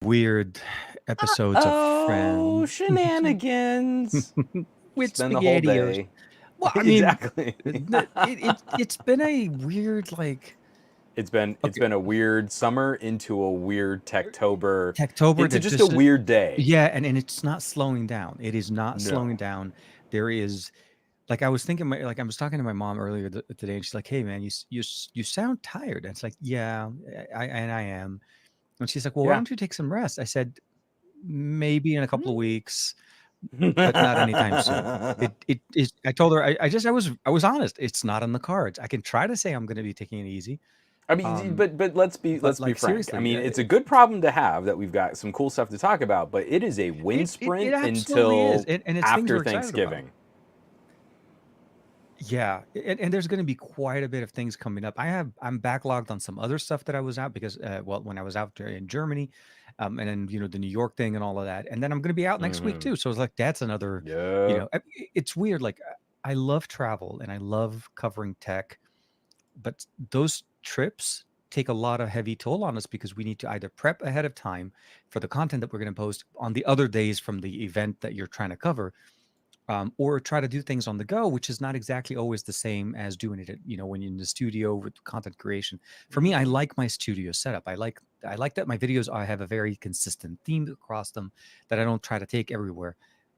weird episodes of Oh, Friends shenanigans. with Spend the whole SpaghettiOs. day. Well, I mean, Exactly. it's been a weird like It's okay been a weird summer into a weird Techtober Techtober into that just a just weird day. yeah, and it's not slowing down. It is not slowing No. down. There is like I was thinking like I was talking to my mom earlier today, and she's like, "Hey man, you sound tired." And it's like, "Yeah, I am." And she's like, "Well, why Yeah. don't you take some rest?" I said, "Maybe in a couple of weeks, but not anytime soon." It is. I told her I was honest. It's not in the cards. I can try to say I'm going to be taking it easy, I mean, but let's be but let's be like frank. I seriously, mean, it's a good problem to have that we've got some cool stuff to talk about, but it is a wind it sprint absolutely is, until and it's things after we're excited about. Thanksgiving. Yeah, and there's going to be quite a bit of things coming up. I'm backlogged on some other stuff that I was out because well, when I was out there in Germany, and then the New York thing and all of that, and then I'm going to be out next week Hmm. too. So it's like that's another, Yep. it's weird. Like I love travel and I love covering tech, but those trips take a lot of heavy toll on us because we need to either prep ahead of time for the content that we're going to post on the other days from the event that you're trying to cover, or try to do things on the go, which is not exactly always the same as doing it, when you're in the studio with content creation. For me, I like my studio setup. I like that my videos I have a very consistent theme across them that I don't try to take everywhere.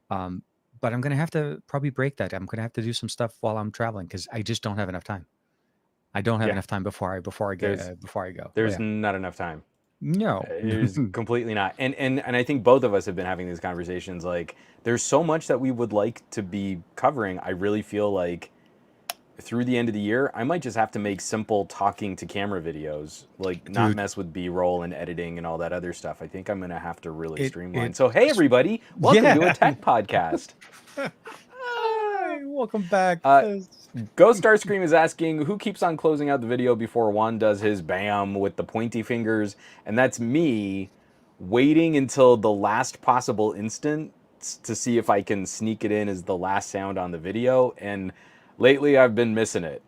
Um, but I'm gonna have to probably break that. I'm gonna have to do some stuff while I'm traveling because I just don't have enough time. I don't have Yeah. enough time There's before I go. Well, there's yeah, not enough time. no, There's completely not. And I think both of us have been having these conversations. Like, there's so much that we would like to be covering. I really feel like through the end of the year, I might just have to make simple talking to camera videos, like not dude. mess with B-roll and editing and all that other stuff. I think I'm gonna have to really streamline. It So, hey everybody, welcome to a yeah. tech podcast. Hi, welcome back. Uh, Ghost Starscream is asking who keeps on closing out the video before Juan does his bam with the pointy fingers, and that's me waiting until the last possible instant to see if I can sneak it in as the last sound on the video, and lately I've been missing it.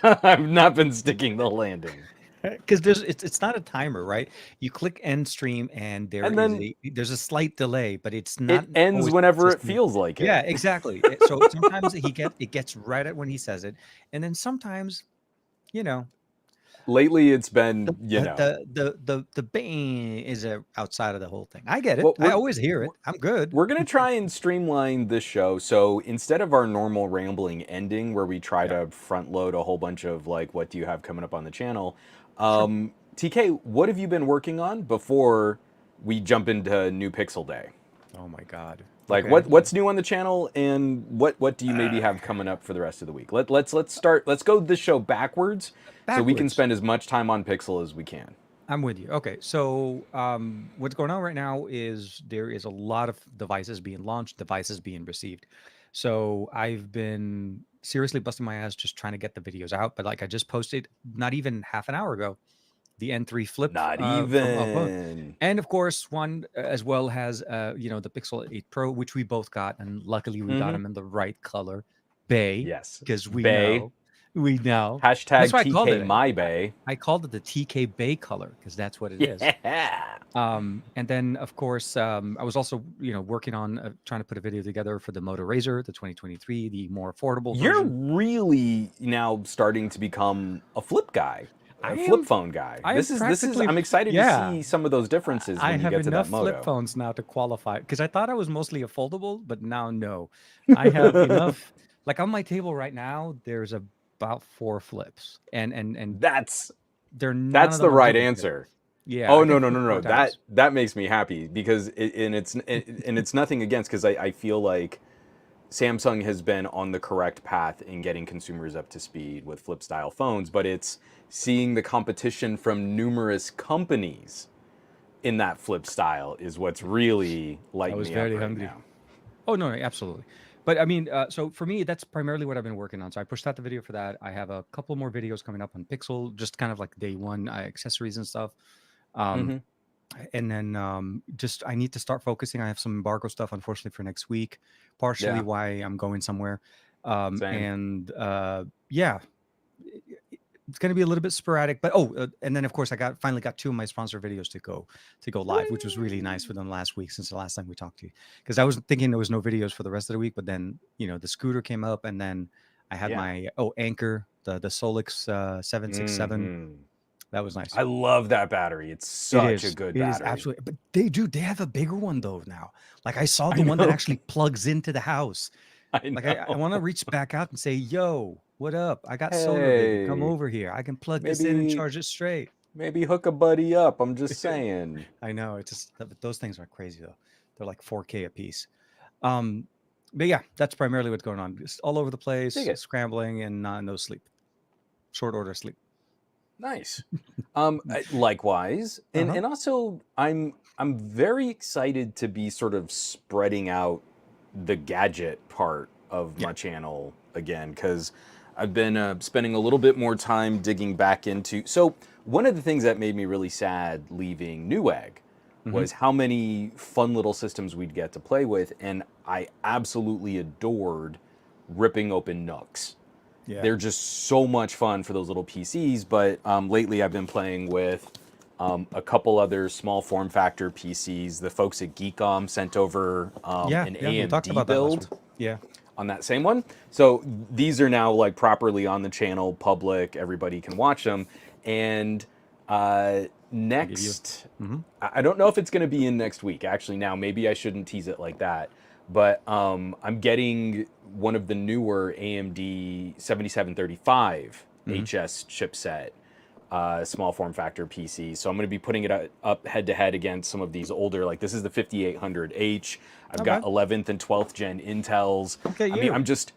I've not been sticking the landing. Because it's not a timer, right? You click end stream and And then there's a slight delay, but it's not it ends always whenever it consistent. feels like it. Yeah, exactly. So sometimes it gets right at when he says it, and then sometimes, you know, Lately it's the been, the bang is outside of the whole thing. I get it. what I always hear it. I'm good. we're going to try and streamline this show. So instead of our normal rambling ending where we try Yeah, to front load a whole bunch of like, what do you have coming up on the channel? sure. TK, what have you been working on before we jump into new Pixel Day? Oh my God. Like Okay. what's new on the channel and what do you maybe have coming up for the rest of the week? Let's start, let's go this show backwards so we can Backwards. spend as much time on Pixel as we can. I'm with you. Okay, so what's going on right now is there is a lot of devices being launched, devices being received. So I've been seriously busting my ass just trying to get the videos out. But like I just posted not even half an hour ago, the N3 Flip Not from OPPO, even. and of course one as well has the Pixel 8 Pro, which we both got, and luckily we got Mm-hmm. them in the right color, bay, Yes. because Bay. we know. That's Hashtag why I called TK it. my bay. I called it the TKbay color because that's what it is. Yeah. And then of course, I was also, working on trying to put a video together for the Moto Razr, the 2023, the more affordable You're version. really now starting to become a flip guy, I a flip am, phone guy. I am This is practically, I'm excited to yeah. see some of those differences I when you have get to that enough flip moto. phones now to qualify because I thought I was mostly a foldable, but now no, I have enough. Like on my table right now, there's about four flips, and that's they're none that's of the them are right double flip. answer. Yeah, Oh I no can no flip no four no. That times. that makes me happy because it's nothing against, because I feel like Samsung has been on the correct path in getting consumers up to speed with flip style phones, but it's seeing the competition from numerous companies in that flip style is what's really I lighting was me up very right hungry. now. Oh no, no, absolutely. But I mean, so for me, that's primarily what I've been working on. So I pushed out the video for that. I have a couple more videos coming up on Pixel, just kind of like day one accessories and stuff. Um, Hmm. and then just I need to start focusing. I have some embargo stuff, unfortunately, for next week. Partially Yeah, why I'm going somewhere. same. And yeah, it's going to be a little bit sporadic, but and then of course I finally got 2 of my sponsor videos to go live, which was really nice within the last week since the last time we talked to you. Because I was thinking there was no videos for the rest of the week, but then the scooter came up, and then I had Yeah. my Anchor, the Solix 767. That was nice. I love that battery. It's such a good battery. It is absolutely. But they have a bigger one though now. Like I saw the one that actually plugs into the house. I know. Like I want to reach back out and say, "Yo, what up? I got solar, baby. Come Hey, over here. I can plug this in and charge it straight." maybe hook a buddy up. I'm just saying. I know. It's just those things are crazy though. They're like 4K a piece. But yeah, that's primarily what's going on. Just all over the place, Dig it. scrambling, and no sleep. Short order sleep. Nice. Likewise, and also I'm very excited to be sort of spreading out the gadget part of my channel again, because I've been spending a little bit more time digging back into. So one of the things that made me really sad leaving Newegg was how many fun little systems we'd get to play with, and I absolutely adored ripping open Nooks. Yeah. They're just so much fun for those little PCs, but lately I've been playing with a couple other small form factor PCs. The folks at Geekom sent over an AMD build on that same one. So these are now like properly on the channel, public, everybody can watch them. And next, I don't know if it's going to be in next week. Actually, now maybe I shouldn't tease it like that. But I'm getting one of the newer AMD 7735 HS chipset, small form factor PC. So I'm going to be putting it up head to head against some of these older, like this is the 5800H. I've got 11th and 12th gen Intels. Okay, I mean, I'm just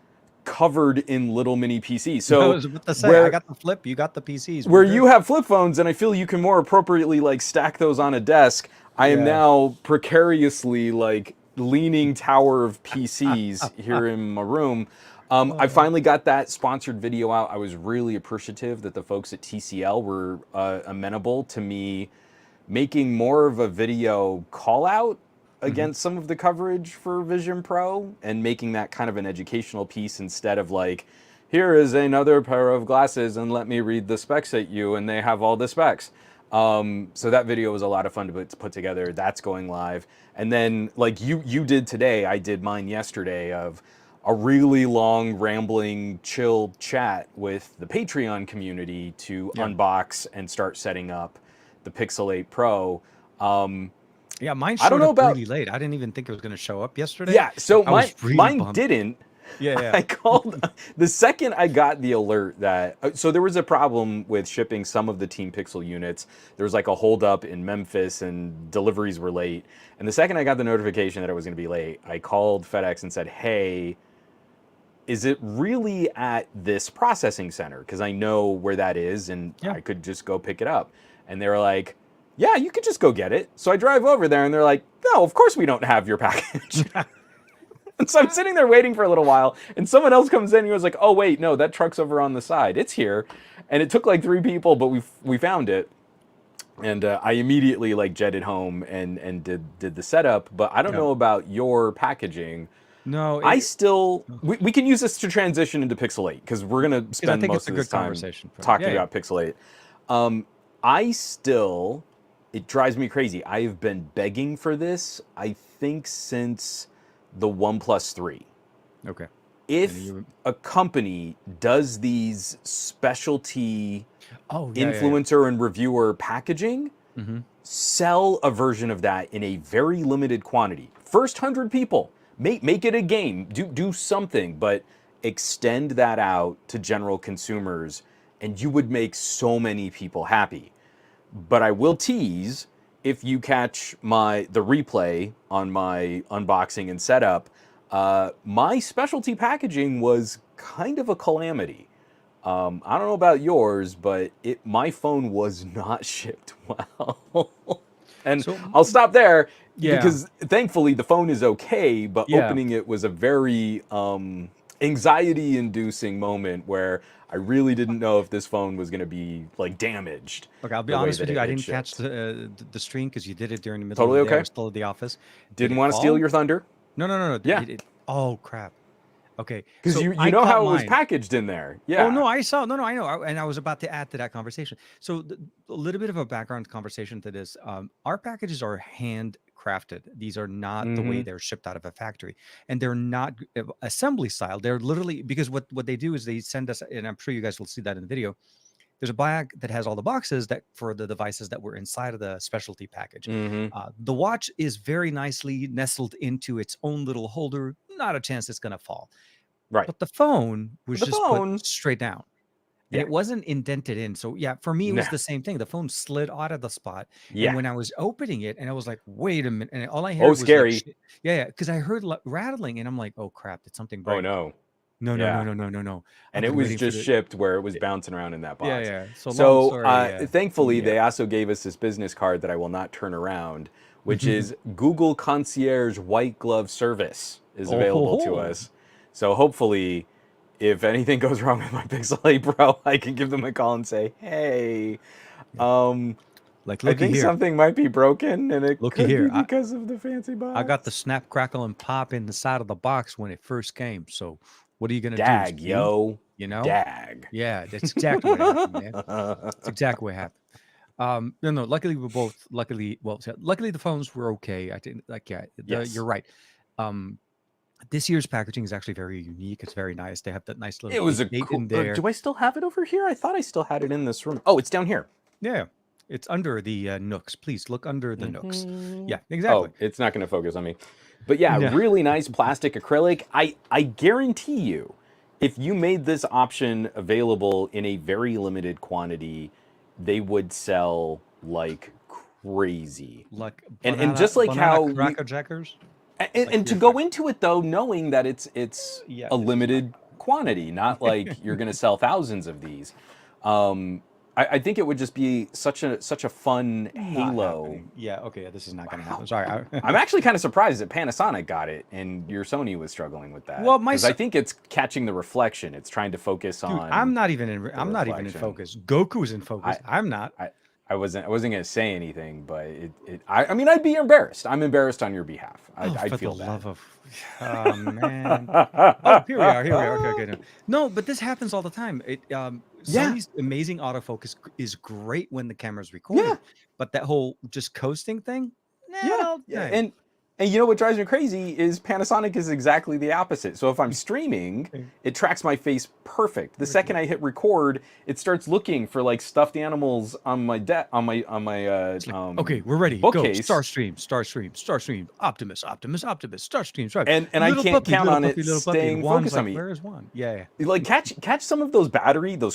covered in little mini PCs. So I was about to say, I got the flip, you got the PCs. Where you have flip phones, and I feel you can more appropriately like stack those on a desk, I am now precariously like leaning tower of PCs here in my room. I finally got that sponsored video out. I was really appreciative that the folks at TCL were amenable to me making more of a video call out against some of the coverage for Vision Pro, and making that kind of an educational piece instead of like, here is another pair of glasses and let me read the specs at you, and they have all the specs. So that video was a lot of fun to put together. That's going live. And then like you did today, I did mine yesterday, of a really long, rambling, chill chat with the Patreon community to unbox and start setting up the Pixel 8 Pro. Yeah, mine showed up really late. I didn't even think it was going to show up yesterday. Yeah, so mine bummed. didn't. Yeah. I called the second I got the alert that so there was a problem with shipping some of the Team Pixel units. There was like a holdup in Memphis and deliveries were late. And the second I got the notification that it was going to be late, I called FedEx and said, "Hey, is it really at this processing center? Because I know where that is, and I could just go pick it up." And they were like, "Yeah, you could just go get it." So I drive over there, and they're like, "No, of course we don't have your package." And so I'm sitting there waiting for a little while, and someone else comes in and he was like, "Oh wait, no, that truck's over on the side. It's here." And it took like 3 people, but we found it. And I immediately like jetted home and did the setup. But I don't know about your packaging. No, I still we can use this to transition into Pixel 8, because we're gonna spend most of this time talking about Pixel 8. I still, it drives me crazy. I have been begging for this, I think, since the OnePlus 3. Okay. If a company does these specialty influencer and reviewer packaging, sell a version of that in a very limited quantity. First 100 people, make it a game. Do something, but extend that out to general consumers, and you would make so many people happy. But I will tease, if you catch the replay on my unboxing and setup, my specialty packaging was kind of a calamity. I don't know about yours, but my phone was not shipped well. And so, I'll stop there, because thankfully the phone is okay, but opening it was a very anxiety-inducing moment where I really didn't know if this phone was going to be like damaged. Okay, I'll be honest with you. I didn't catch the stream because you did it during the middle of the day. I was still at the office. Didn't want to steal your thunder. No. Yeah. Oh crap. Okay, Because so you I know caught how it was mine. packaged in there. Oh no, Yeah. I saw. No, no, I know, and I was about to add to that conversation. So a little bit of a background conversation to this. Our packages are handcrafted. These are not the way Mm-hmm. they're shipped out of a factory, and they're not assembly style. They're literally because what they do is they send us, and I'm sure you guys will see that in the video. There's a bag that has all the boxes that for the devices that were inside of the specialty package. Mm-hmm. The watch is very nicely nestled into its own little holder. Not a chance it's going to fall. Right. But the phone was But the just put phone, straight down and yeah. it wasn't indented in. So yeah, for me, it No. was the same thing. The phone slid out of the spot. And Yeah. when I was opening it and I was like, wait a minute. And all I Oh, heard was like, scary. yeah, yeah. Cause I heard rattling and I'm like, oh crap, did something Oh, break? no. No, no, no, Yeah. no, no, no, no. And I've it been was waiting for just the, shipped where it was bouncing around in that yeah, box. yeah. So long So, story. Yeah. thankfully, Yeah. they also gave us this business card that I will not turn around, which oh, is Google Concierge White Glove Service is ho, available to ho. us. So hopefully, if anything goes wrong with my Pixel 8 Pro, I can give them a call and say, "Hey, Yeah. um, Like, I looky think here. something might be broken, and it Looky could be here. because of the fancy I got the box." snap, crackle, and pop in the side of the box when it first came. So what are you gonna do? Dag, See? yo, You know? dag. Yeah, that's exactly what happened, man. It's exactly what happened. No, no. Luckily, we're both luckily the phones were okay. I think, like, yeah, you're Yes. right. Um, this year's packaging is actually very unique. It's very nice. They have that nice little It was big a date cool. in there. Do I still have it over here? I thought I still had it in this room. Oh, it's down here. Yeah, it's under the nooks. Please look under the nooks. Hmm. Yeah, exactly. Oh, it's not going to focus on me. But yeah, No, really nice plastic acrylic. I guarantee you, if you made this option available in a very limited quantity, they would sell like crazy. like And just like banana how we cracker jackers. Like and to you're go into it though, knowing that it's yeah, a this is not limited quantity, not like you're going to sell thousands of these. Um, I think it would just be such a fun not halo. happening. Yeah, okay, this is not gonna Wow. happen. Sorry. I'm actually kind of surprised that Panasonic got it and your Sony was struggling with that Well, my because I think it's catching the reflection. It's trying to focus dude, on the I'm not even in reflection. focus. Goku's in I focus. I'm not. I I wasn't gonna say anything, but I mean I'd be embarrassed. I'm embarrassed on your behalf. Oh, I'd for the feel bad. love of oh man. Oh, here we are. Here we are. Okay, okay. No, no, but this happens all the time. Yeah, Sony's amazing autofocus is great when the camera's yeah. recording, but that whole just coasting thing, not Yeah, all the yeah, time. and you know what drives me crazy is Panasonic is exactly the opposite. So if I'm streaming, Okay. it tracks my face perfect. The Perfect. second I hit record, it starts looking for like stuffed animals on my It's like, okay, we're ready. Go. bookcase, Star stream, Star stream. Optimus, Optimus, Optimus. Star stream, right. and I can't count Little on it puppy, little puppy. And staying Juan's focused on like, me. where is Juan? Yeah, Like catch some of those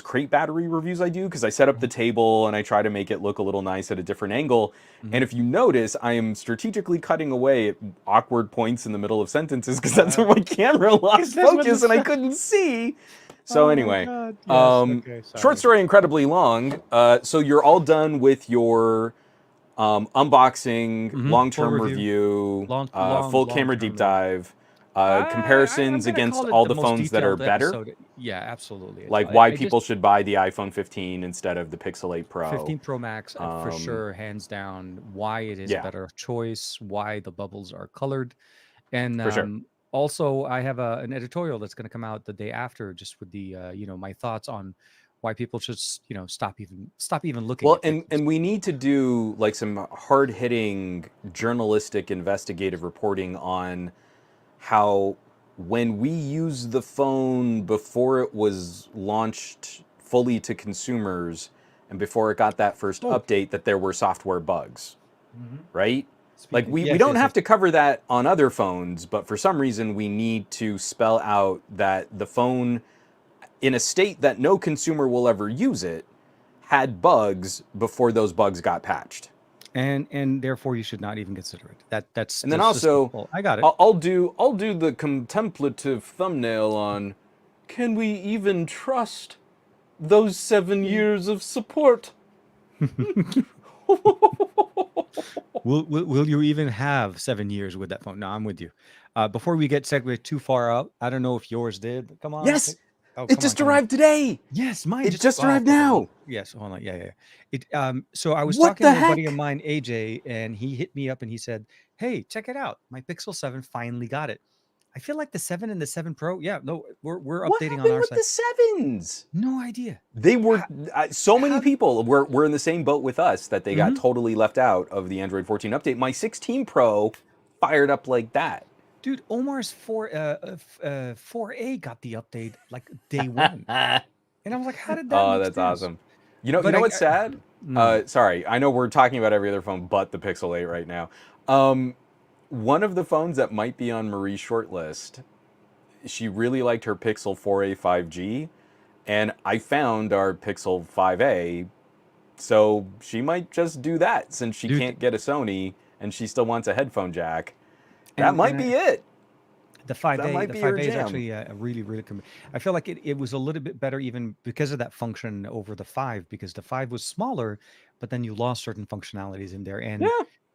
crate battery reviews I do because I set up the table and I try to make it look a little nice at a different angle. yeah. And if you notice, I am strategically cutting away at awkward points in the middle of sentences because that's where my camera lost That's what focus the and I couldn't see. So Oh my anyway, God. Yes. Okay. short Sorry. story, incredibly long. So you're all done with your unboxing, Full long-term review. review, full Long camera term deep review. dive, I'm comparisons gonna against call it all the the most phones that are detailed better, episode. Yeah, absolutely. like why I just people should buy the iPhone 15 instead of the Pixel 8 Pro. 15 Pro Max for Um, sure, hands down. Why it is a yeah, better choice. Why the bubbles are colored, and for sure. also I have an editorial that's going to come out the day after, just with the my thoughts on why people should stop even looking Well, at pixels. and we need to do like some hard-hitting journalistic investigative reporting on how when we used the phone before it was launched fully to consumers and before it got that first Oh, update that there were software bugs, right? Like we yes, don't yes, have yes. to cover that on other phones, but for some reason we need to spell out that the phone in a state that no consumer will ever use it had bugs before those bugs got patched. And therefore you should not even consider it. That's And then just also, simple. I got it. I'll do the contemplative thumbnail on, can we even trust those 7 years of support? Will you even have 7 years with that phone? No, I'm with you. Before we get segued too far out, I don't know if yours did. Come on. Yes, Oh, it come on, just come on. arrived today. Yes, mine It just. just Oh, arrived for the now. yes. Hold on. Yeah, yeah. It. So I was What talking the to a buddy of heck? mine, AJ, and he hit me up and he said, "Hey, check it out. My Pixel 7 finally got it." I feel like the 7 and the 7 Pro. Yeah, no, we're What updating on happened our with side. the sevens? No idea. They were How? so many how people were in the same boat with us that they got mhm. totally left out of the Android 14 update. My 16 Pro fired up like that. Dude, Omar's 4A got the update like day one, and I was like, how did that Oh, make that's sense? awesome. You But know what's sad? mm, Sorry, I know we're talking about every other phone but the Pixel 8 right now. Um, one of the phones that might be on Marie's shortlist, she really liked her Pixel 4a 5G, and I found our Pixel 5a, so she might just do that since she dude, can't get a Sony and she still wants a headphone jack. That and might be it. the That 5A, might the be her 5A is jam. actually a really, really. I feel like it was a little bit better even because of that function over the 5, because the 5 was smaller, but then you lost certain functionalities in there. And Yeah.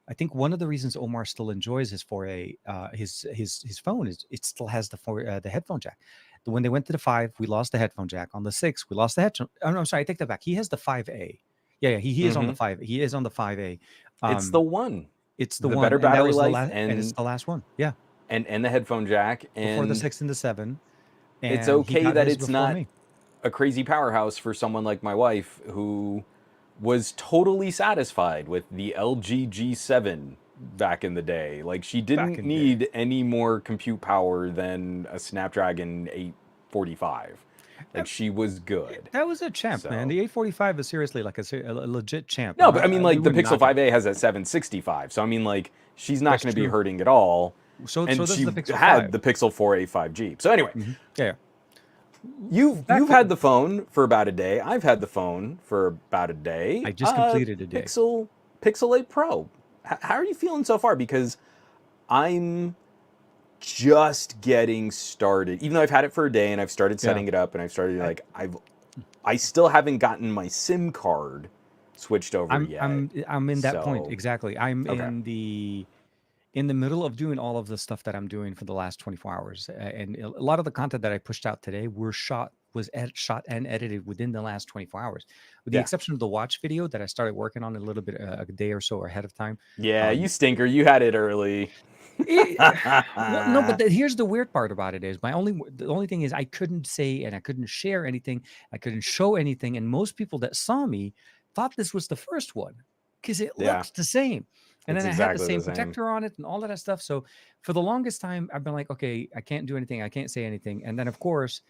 I think one of the reasons Omar still enjoys his 4A, his phone is it still has the headphone jack. When they went to the 5, we lost the headphone jack. On the 6, we lost the headphone. Oh no, I'm sorry, I take that back. He has the 5A. Yeah, he is on the Hmm. 5. He is on the 5A. It's the Um, one. it's the The one, better and that battery was the life last, and it's the last one. Yeah, and the headphone jack, before the and 6 and the 7, it's and he okay got that his it's before not me. a crazy powerhouse for someone like my wife who was totally satisfied with the LG G7 back in the day. Like she Back didn't in the day. need any more compute power than a Snapdragon 845. Uh, Like she was good. That was a champ, man. So The 845 is seriously like a legit champ, no, and but I mean we like the wouldn't Pixel knock it. 5a has that 765. So I mean like she's not That's going to be true. hurting at all. So And does the she Pixel had 5. the Pixel 4a 5G. So anyway, Yeah. Back you've had when the phone for about a day. I've had the phone for about a day. I just completed a day. Pixel 8 Pro. How are you feeling so far? Because I'm just getting started. Even though I've had it for a day and I've started Yeah. setting it up and I've started I, like I still haven't gotten my SIM card switched over I'm yet. I'm I'm in that point So exactly. I'm okay. in the middle of doing all of the stuff that I'm doing for the last 24 hours, and a lot of the content that I pushed out today shot and edited within the last 24 hours, with the Yeah. exception of the watch video that I started working on a little bit a day or so ahead of time. Yeah, you Um, stinker. You had it early. It, well, no, but here's the weird part about it is the only thing is I couldn't say and I couldn't share anything. I couldn't show anything, and most people that saw me thought this was the first one because it Yeah, looked the same. And it's then I had the exactly the same same. protector on it and all of that stuff. So for the longest time, I've been like, okay, I can't do anything. I can't say anything. And then of course,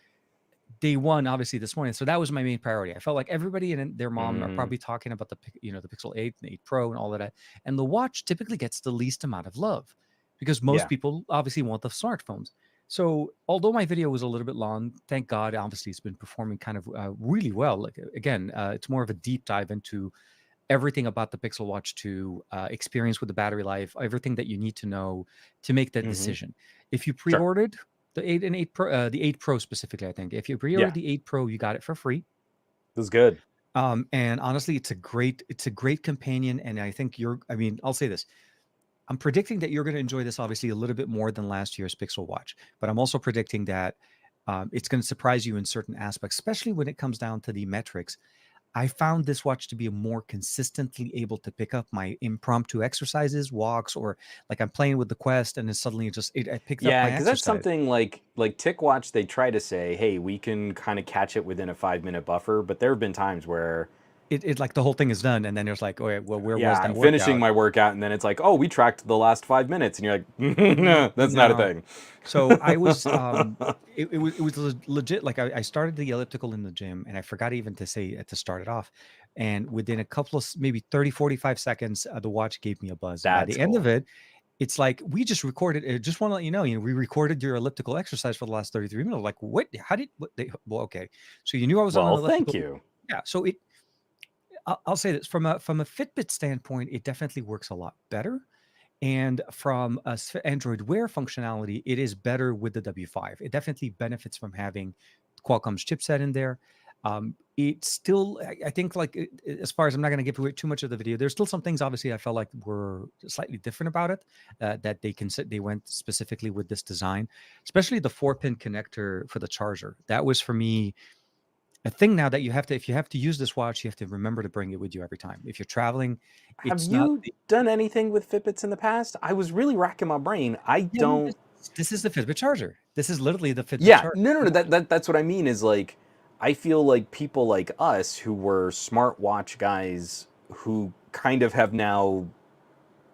day one, obviously this morning. So that was my main priority. I felt like everybody and their mom are Hmm. probably talking about the Pixel 8 and 8 Pro and all of that. And the watch typically gets the least amount of love because most Yeah. people obviously want the smartphones. So although my video was a little bit long, thank God, obviously it's been performing kind of really well. Like again, it's more of a deep dive into everything about the Pixel Watch 2, experience with the battery life, everything that you need to know to make that Hmm. decision. If you Sure. pre-ordered the 8 and 8 Pro, the 8 Pro specifically, I think if you Yeah, pre-ordered the 8 Pro, you got it for free. this is good. And honestly, it's a great companion. And I think I mean, I'll say this. I'm predicting that you're going to enjoy this obviously a little bit more than last year's Pixel Watch, but I'm also predicting that it's going to surprise you in certain aspects, especially when it comes down to the metrics. I found this watch to be more consistently able to pick up my impromptu exercises, walks, or like I'm playing with the Quest and then suddenly it picked up Yeah, my because that's exercise. something like TickWatch. They try to say, hey, we can kind of catch it within a 5 minute buffer, but there have been times where It like the whole thing is done, and then there's like, oh, yeah, well, where yeah, was I'm that finishing workout? my workout, and then it's like, oh, we tracked the last 5 minutes, and you're like, no, that's not a No. thing. So I was it was legit. Like I started the elliptical in the gym and I forgot even to say to start it off. And within a couple of maybe 30, 45 seconds, the watch gave me a buzz. And by That's the end of cool. it, it's like we just recorded it. Just want to let we recorded your elliptical exercise for the last 33 minutes. Like, what? How did what they well, okay. So you knew I was on an Well, thank elliptical. you. Yeah. So I'll say this from a Fitbit standpoint, it definitely works a lot better. And from a Android Wear functionality, it is better with the W5. It definitely benefits from having Qualcomm's chipset in there. It's still, I think, like as far as I'm not going to give away too much of the video, there's still some things obviously I felt like were slightly different about it that they went specifically with this design, especially the 4-pin connector for the charger. That was for me a thing now that if you have to use this watch, you have to remember to bring it with you every time. If you're traveling, Have it's not you done anything with Fitbits in the past? I was really racking my brain. I yeah, don't. This is the Fitbit charger. This is literally the Fitbit Yeah, charger. no. That's what I mean. Is like, I feel like people like us who were smartwatch guys who kind of have now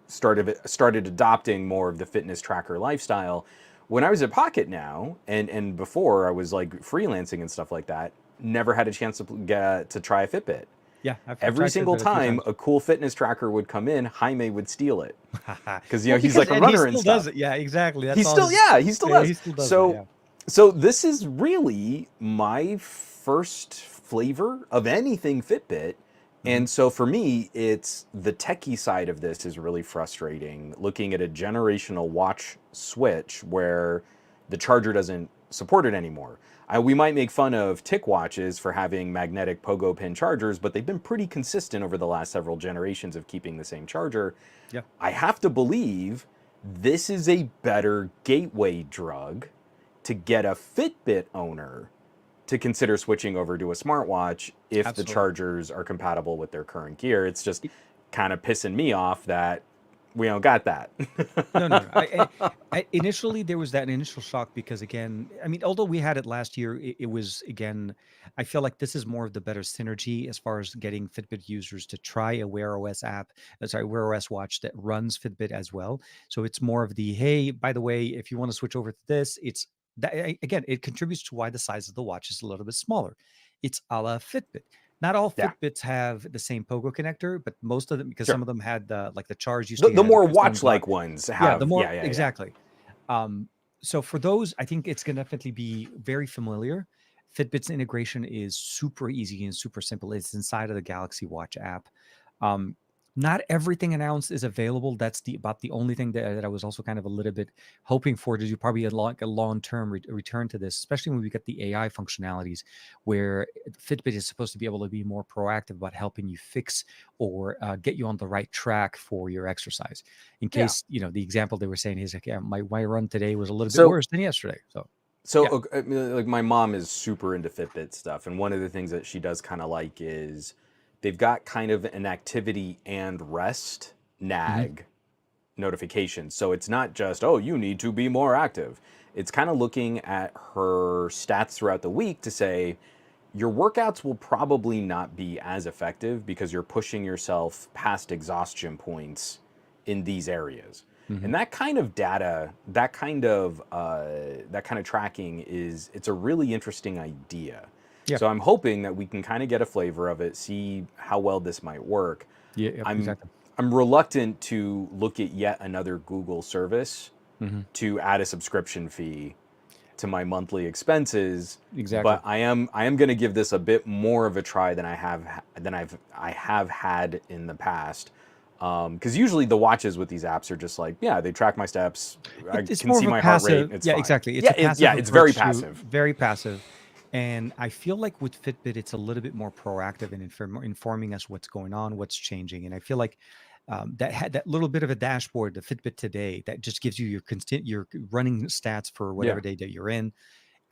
started adopting more of the fitness tracker lifestyle. When I was at Pocket now, and before I was like freelancing and stuff like that, never had a chance to get to try a Fitbit. Yeah, I've Every tried single Fitbit a few time times. a cool fitness tracker would come in, Jaime would steal it because Well, he's because like a and he runner and still does stuff. it. Yeah, exactly. He That's all still, his. yeah, he still Yeah, does. he still does that. So Yeah. so this is really my first flavor of anything Fitbit. Hmm. And so for me, it's the techie side of this is really frustrating. Looking at a generational watch switch where the charger doesn't support it anymore. We might make fun of tick watches for having magnetic pogo pin chargers, but they've been pretty consistent over the last several generations of keeping the same charger. Yeah. I have to believe this is a better gateway drug to get a Fitbit owner to consider switching over to a smartwatch if the Absolutely. chargers are compatible with their current gear. It's just kind of pissing me off that we don't got that. No, no, no. Initially there was that initial shock because again, I mean, although we had it last year, it was again, I feel like this is more of the better synergy as far as getting Fitbit users to try a Wear OS app, Wear OS watch that runs Fitbit as well. So it's more of the, hey, by the way, if you want to switch over to this, it's that again, it contributes to why the size of the watch is a little bit smaller. It's a la Fitbit. Not all Yeah, Fitbits have the same pogo connector, but most of them, because some sure. of them had the like the charge used to The had a more custom watch like ones yeah, the have, more yeah. exactly. So for those, I think it's gonna definitely be very familiar. Fitbit's integration is super easy and super simple. It's inside of the Galaxy Watch app. Um, Not everything announced is available. That's about the only thing that I was also kind of a little bit hoping for to do probably a long-term return to this, especially when we get the AI functionalities where Fitbit is supposed to be able to be more proactive about helping you fix or get you on the right track for your exercise. In Yeah. case, the example they were saying is like, yeah, my run today was a little bit So worse than yesterday. So so yeah. like my mom is super into Fitbit stuff, and one of the things that she does kind of like is they've got kind of an activity and rest Hmm. nag notifications. So it's not just, oh, you need to be more active. It's kind of looking at her stats throughout the week to say, your workouts will probably not be as effective because you're pushing yourself past exhaustion points in these areas. Hmm. And that kind of data, that kind of tracking it's a really interesting idea. Yeah. So I'm hoping that we can kind of get a flavor of it, see how well this might work. Yeah. Yep, I'm exactly. I'm reluctant to look at yet another Google service Hmm. to add a subscription fee to my monthly expenses, but Exactly. I am going to give this a bit more of a try than I have had in the past. Because usually the watches with these apps are just like, yeah, they track my steps, I It's can more see of a my heart rate, passive. it's Yeah, fine. exactly. It's Yeah, a passive it's very approach to passive. very passive. And I feel like with Fitbit, it's a little bit more proactive in informing us what's going on, what's changing. And I feel like that had that little bit of a dashboard, the Fitbit today, that just gives you your running stats for Yeah, whatever day that you're in.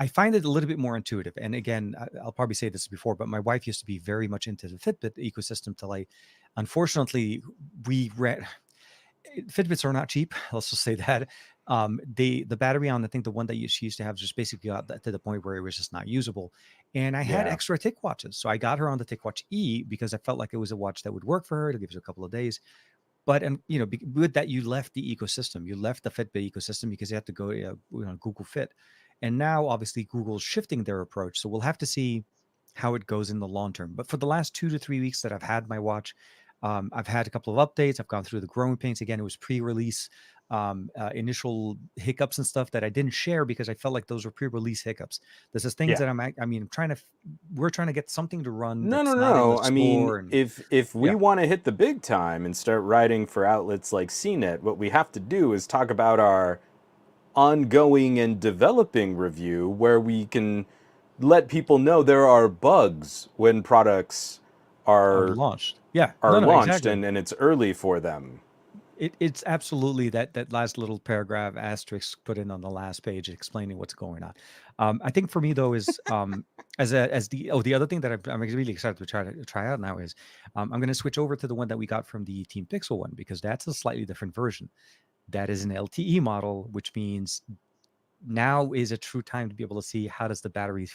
I find it a little bit more intuitive. And again, I'll probably say this before, but my wife used to be very much into the Fitbit ecosystem till unfortunately, we read Fitbits are not cheap. Let's just say that. The battery on, I think the one that she used to have just basically got to the point where it was just not usable. And I had yeah. extra Tick watches. So I got her on the Tick Watch E because I felt like it was a watch that would work for her to give her a couple of days. But and with that, you left the ecosystem. You left the Fitbit ecosystem because you had to go Google Fit. And now obviously Google's shifting their approach. So we'll have to see how it goes in the long term. But for the last 2 to 3 weeks that I've had my watch, I've had a couple of updates. I've gone through the growing pains again. It was pre-release, initial hiccups and stuff that I didn't share because I felt like those were pre-release hiccups. This is things Yeah. that I'm trying to. We're trying to get something to run No, no, that's not in the no. I mean, store, and if we yeah, want to hit the big time and start writing for outlets like CNET, what we have to do is talk about our ongoing and developing review where we can let people know there are bugs when products are are launched. Yeah, are no, no, launched exactly. and it's early for them. It's absolutely that last little paragraph asterisk put in on the last page explaining what's going on. I think for me though is as the other thing that I'm really excited to try out now is I'm going to switch over to the one that we got from the Team Pixel one because that's a slightly different version. That is an LTE model, which means now is a true time to be able to see how does the battery,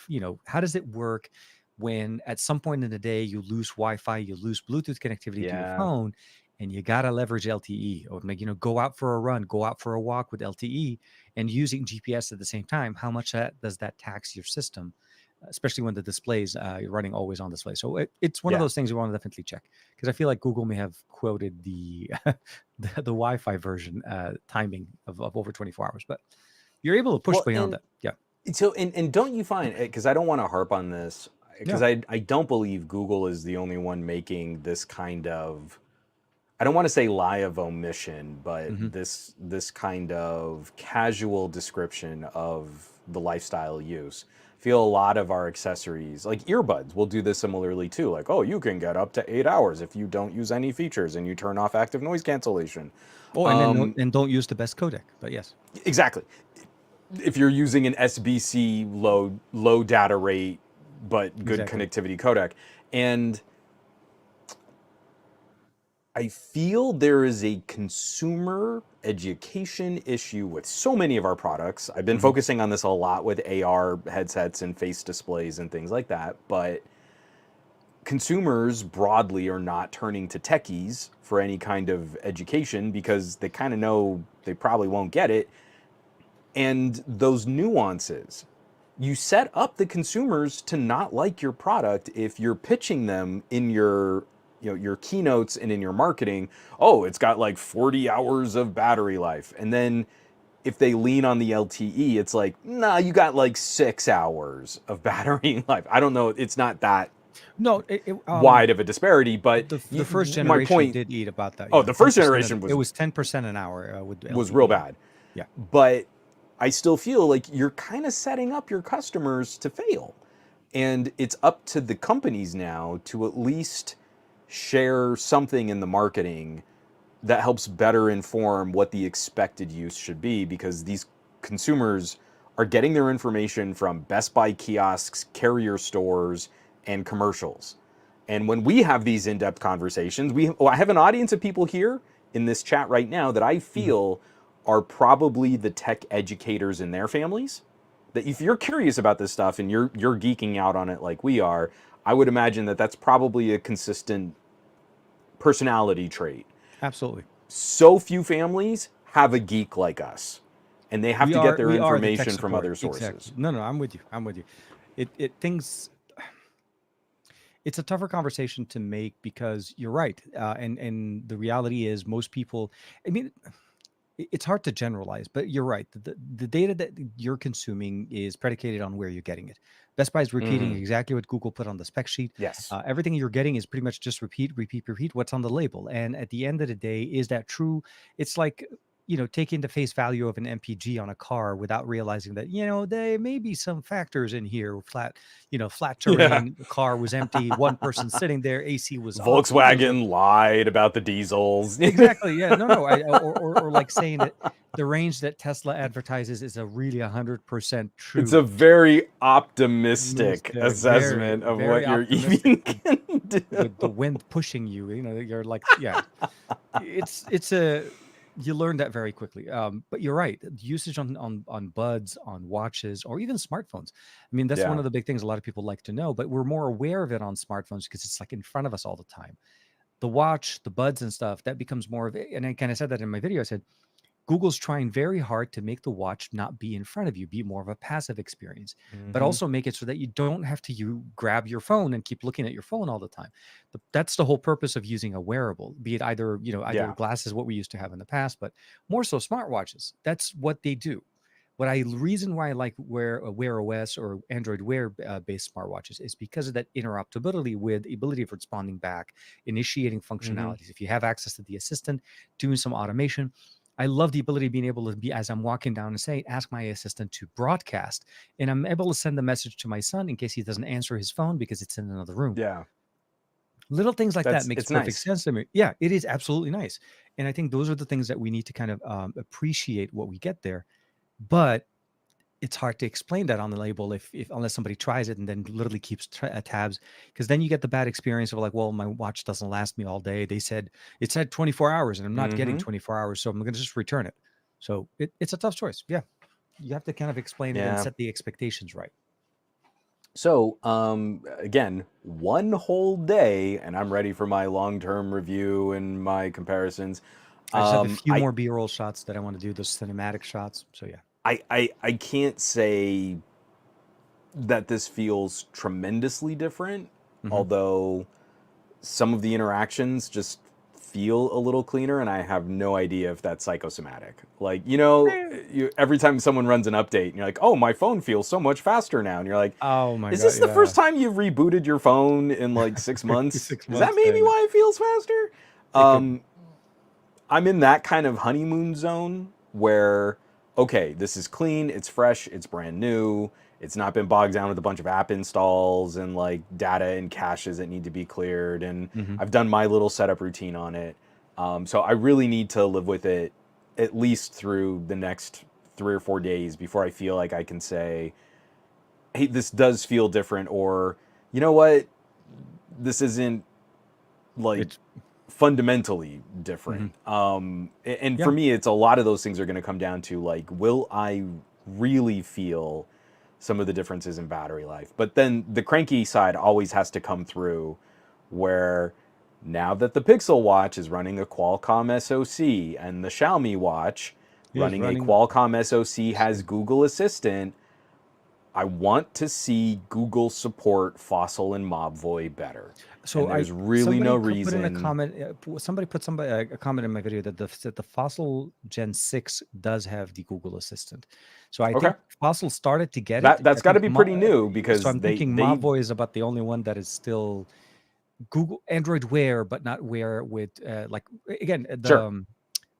how does it work when at some point in the day you lose Wi-Fi, you lose Bluetooth connectivity to your Yeah. phone, and you gotta leverage LTE, or go out for a run, go out for a walk with LTE and using GPS at the same time. How much does that tax your system, especially when the displays you're running always on display? So it's one of Yeah. those things you want to definitely check, because I feel like Google may have quoted the the Wi-Fi version timing of over 24 hours, but you're able to push Well, beyond and that. Yeah. so, and don't you find, because I don't want to harp on this, because Yeah. I don't believe Google is the only one making this kind of, I don't want to say lie of omission, but Hmm. this kind of casual description of the lifestyle use. I feel a lot of our accessories, like earbuds, will do this similarly too. Like, oh, you can get up to 8 hours if you don't use any features and you turn off active noise cancellation. Oh, and then and don't use the best codec, but yes. Exactly. If you're using an SBC low data rate but good Exactly. connectivity codec, and I feel there is a consumer education issue with so many of our products. I've been Hmm. focusing on this a lot with AR headsets and face displays and things like that, but consumers broadly are not turning to techies for any kind of education because they kind of know they probably won't get it. And those nuances, you set up the consumers to not like your product if you're pitching them in your your keynotes and in your marketing. Oh, it's got like 40 hours of battery life. And then if they lean on the LTE, it's like, nah, you got like 6 hours of battery life. I don't know, it's not that No, wide of a disparity, but the first my generation point, did eat about that. oh, Yeah, the first 10%. generation It was 10% an hour with was real LTE. bad. Yeah. But I still feel like you're kind of setting up your customers to fail. And it's up to the companies now to at least share something in the marketing that helps better inform what the expected use should be, because these consumers are getting their information from Best Buy kiosks, carrier stores, and commercials. And when we have these in-depth conversations, I have an audience of people here in this chat right now that I Mhm. feel are probably the tech educators in their families. That if you're curious about this stuff and you're geeking out on it like we are, I would imagine that that's probably a consistent personality trait. Absolutely. So few families have a geek like us, and they have to get their We are the tech information from support. other Exactly. sources. No, no, I'm with you. I'm with you. It things it's a tougher conversation to make because you're right. And the reality is most people, I mean, it's hard to generalize, but you're right. The data that you're consuming is predicated on where you're getting it. Best Buy is repeating Mm-hmm. exactly what Google put on the spec sheet. Yes. Everything you're getting is pretty much just repeat, repeat, repeat what's on the label. And at the end of the day, is that true? It's like, taking the face value of an MPG on a car without realizing that, there may be some factors in here. Flat Yeah. terrain, the car was empty, one person sitting there, AC was off. Volkswagen lied about the diesels. Exactly. Yeah. No. No. Or like saying that the range that Tesla advertises is a really 100% It's true. a very optimistic Mistake. Very, assessment of very what your optimistic EV can do. with the wind pushing you. You're like, yeah. It's you learn that very quickly. But you're right. The usage on buds, on watches, or even smartphones. I mean, that's one Yeah. of the big things a lot of people like to know. But we're more aware of it on smartphones because it's like in front of us all the time. The watch, the buds and stuff, that becomes more of it. And I kind of said that in my video. I said, Google's trying very hard to make the watch not be in front of you, be more of a passive experience, but Mm-hmm. also make it so that you don't have to grab your phone and keep looking at your phone all the time. That's the whole purpose of using a wearable, be it either Yeah. glasses, what we used to have in the past, but more so smartwatches. That's what they do. Reason why I like Wear OS or Android Wear based smartwatches is because of that interoperability with the ability of responding back, initiating Mm-hmm. functionalities. If you have access to the assistant, doing some automation, I love the ability of being able to be, as I'm walking down and say, ask my assistant to broadcast, and I'm able to send the message to my son in case he doesn't answer his phone because it's in another room. Yeah. Little things like that makes It's perfect nice. sense to me. Yeah, it is absolutely nice, and I think those are the things that we need to kind of appreciate what we get there. But it's hard to explain that on the label if unless somebody tries it and then literally keeps tabs, because then you get the bad experience of like, well, my watch doesn't last me all day. It said 24 hours and I'm not getting Mm-hmm. 24 hours, so I'm going to just return it. So it's a tough choice. Yeah. You have to kind of explain it and Yeah. set the expectations right. So, again, one whole day, and I'm ready for my long-term review and my comparisons. I just have a few I, more B-roll shots that I want to do, those cinematic shots. So yeah. I can't say that this feels tremendously different, Hmm. although some of the interactions just feel a little cleaner, and I have no idea if that's psychosomatic. Like, every time someone runs an update, and you're like, "Oh, my phone feels so much faster now," and you're like, Oh my "Is god, this the yeah. first time you've rebooted your phone in like 6 months? Six Is that months. Yeah, maybe yeah. why it feels faster?" It could be. Um, I'm in that kind of honeymoon zone where, okay, this is clean, it's fresh, it's brand new, it's not been bogged down with a bunch of app installs and like data and caches that need to be cleared. And Hmm. I've done my little setup routine on it. So I really need to live with it at least through the next 3 or 4 days before I feel like I can say, hey, this does feel different, or you know what, this isn't like It's fundamentally hmm different. And for yeah. me, it's a lot of those things are going to come down to like, will I really feel some of the differences in battery life? But then the cranky side always has to come through, where now that the Pixel Watch is running a Qualcomm SoC and the Xiaomi Watch Is running a running. Qualcomm SoC has Google Assistant, I want to see Google support Fossil and Mobvoi better. So And I there's really no somebody put in a reason. comment. Somebody put somebody a comment in my video that the Fossil Gen 6 does have the Google Assistant. So I Okay. think Fossil started to get it. That's I got to think be pretty new so. because I'm they thinking they Mavoy is about the only one that is still Google Android Wear, but not Wear with like again the sure.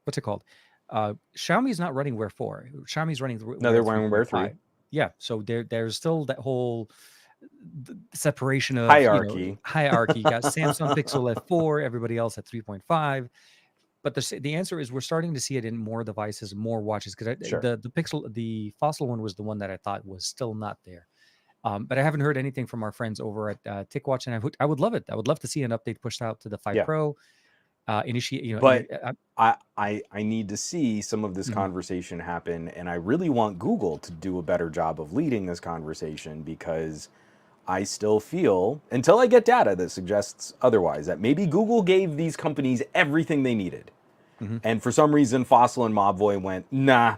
what's it called? Xiaomi is not running Wear 4. Xiaomi's running No, Wear they're wearing Wear 3. 3.5. Yeah, so there's still that whole separation of Hierarchy. hierarchy. You got Samsung Pixel at 4, everybody else at 3.5. But the answer is we're starting to see it in more devices, more watches. Because Sure. the Fossil one was the one that I thought was still not there. But I haven't heard anything from our friends over at TicWatch, and I would love it. I would love to see an update pushed out to the 5 Yeah. Pro. Initiate, But I need to see some of this mhm. conversation happen, and I really want Google to do a better job of leading this conversation, because I still feel, until I get data that suggests otherwise, that maybe Google gave these companies everything they needed. Mhm. And for some reason Fossil and Mobvoi went, "Nah,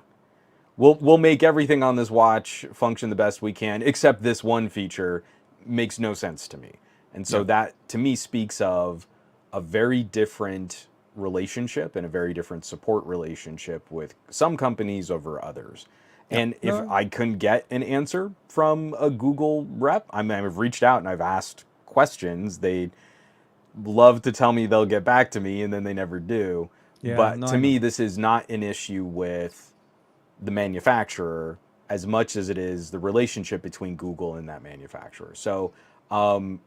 we'll make everything on this watch function the best we can, except this one feature makes no sense to me." And so Yeah. that to me speaks of a very different relationship and a very different support relationship with some companies over others. Yeah. And if No. I couldn't get an answer from a Google rep, I mean, I've reached out and I've asked questions. They love to tell me they'll get back to me, and then they never do. Yeah. But No, to I know. me, this is not an issue with the manufacturer as much as it is the relationship between Google and that manufacturer. So,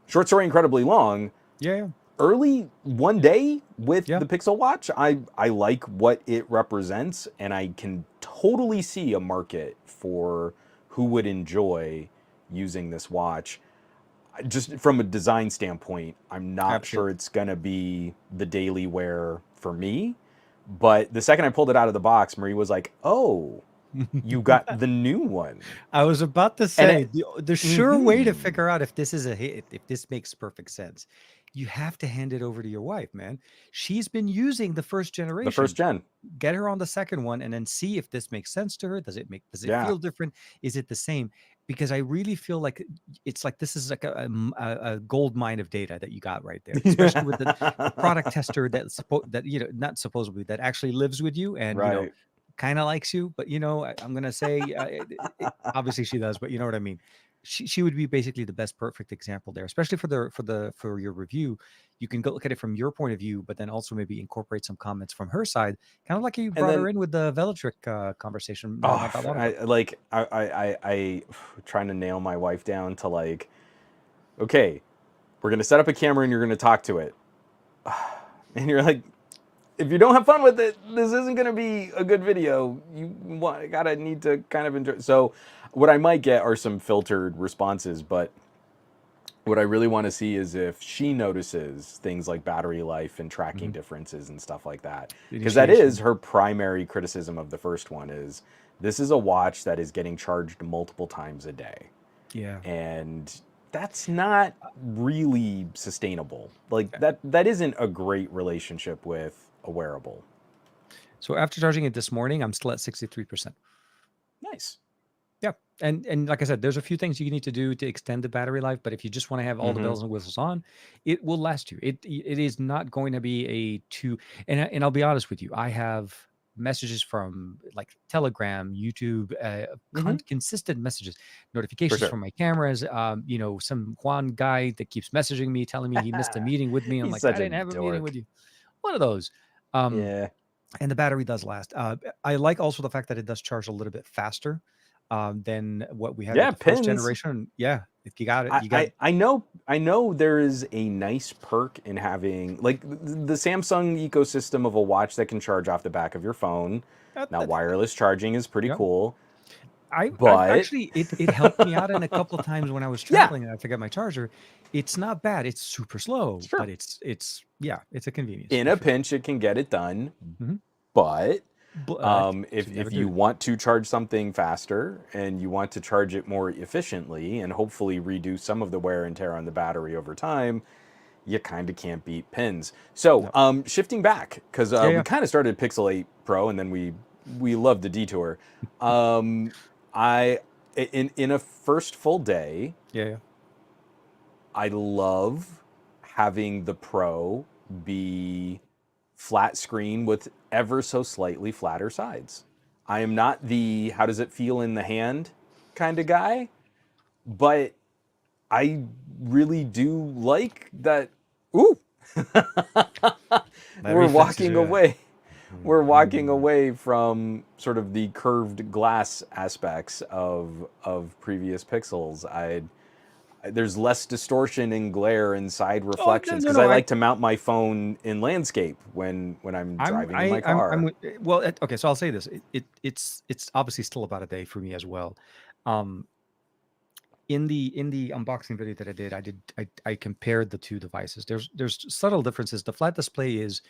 short story, incredibly long. Yeah. Yeah. Early one day with Yeah. the Pixel Watch, I like what it represents, and I can totally see a market for who would enjoy using this watch. Just from a design standpoint, I'm not sure Absolutely. it's gonna be the daily wear for me. But the second I pulled it out of the box, Marie was like, "Oh, you got the new one." I was about to And say it, the sure way to mm-hmm, figure out if this is a hit, if this makes perfect sense, you have to hand it over to your wife, man. She's been using the first the first generation. gen. Get her on the second one and then see if this makes sense to her. Does it Yeah. feel different? Is it the same? Because I really feel like it's like this is like a gold mine of data that you got right there, especially with the product tester that not supposedly that actually lives with you and Right. kind of likes you, but I'm gonna say obviously she does, but you know what I mean. She would be basically the best perfect example there, especially for your review. You can go look at it from your point of view, but then also maybe incorporate some comments from her side, kind of like you And brought her then, in with the Velatrick conversation oh, not that long ago. I trying to nail my wife down to like, okay, we're gonna set up a camera and you're gonna talk to it, and you're like, if you don't have fun with it, this isn't going to be a good video. Gotta need to kind of enjoy. So, what I might get are some filtered responses, but what I really want to see is if she notices things like battery life and tracking Mhm. differences and stuff like that. Because that is Initiation. her primary criticism of the first one is this is a watch that is getting charged multiple times a day. Yeah. And that's not really sustainable. Like that isn't a great relationship with a wearable. So after charging it this morning, I'm still at 63%. Nice. Yeah. And like I said, there's a few things you need to do to extend the battery life, but if you just want to have all the Mm-hmm. bells and whistles on, it will last you. It is not going to be a two. And I'll be honest with you, I have messages from like Telegram, YouTube, Mm-hmm. consistent messages, For notifications sure. from my cameras. Some Juan guy that keeps messaging me, telling me he missed a meeting with me. I'm He's like, I such a didn't have a meeting dork. with you. One of those. Um, Yeah. and the battery does last. I like also the fact that it does charge a little bit faster than what we had with Yeah, the first pins. generation. Yeah, you got it. I, You got I I know there is a nice perk in having like the Samsung ecosystem of a watch that can charge off the back of your phone. Now that. wireless charging is pretty Yep. cool, I've but actually it helped me out in a couple of times when I was yeah, traveling and I forgot my charger. It's not bad. It's super slow, sure. but it's yeah, it's a convenience In for a sure. pinch, it can get it done, Mhm. but But if should never you do. want to charge something faster and you want to charge it more efficiently and hopefully reduce some of the wear and tear on the battery over time, you kind of can't beat pins. So, No. shifting back because Yeah, we yeah, kind of started Pixel 8 Pro and then we loved the detour. Um, I in a first full day, yeah, yeah. I love having the Pro be flat screen with ever so slightly flatter sides. I am not the how does it feel in the hand kind of guy, but I really do like that. Ooh, That we're reflexes, walking yeah. away. We're walking Mhm. away from sort of the curved glass aspects of previous Pixels. There's less distortion and glare and side Oh no, reflections no, because no. I like to mount my phone in landscape when I'm driving in my I'm car. well. Okay, so I'll say this. It's obviously still about a day for me as well. Um, in the unboxing video that I compared the two devices. There's subtle differences. The flat display is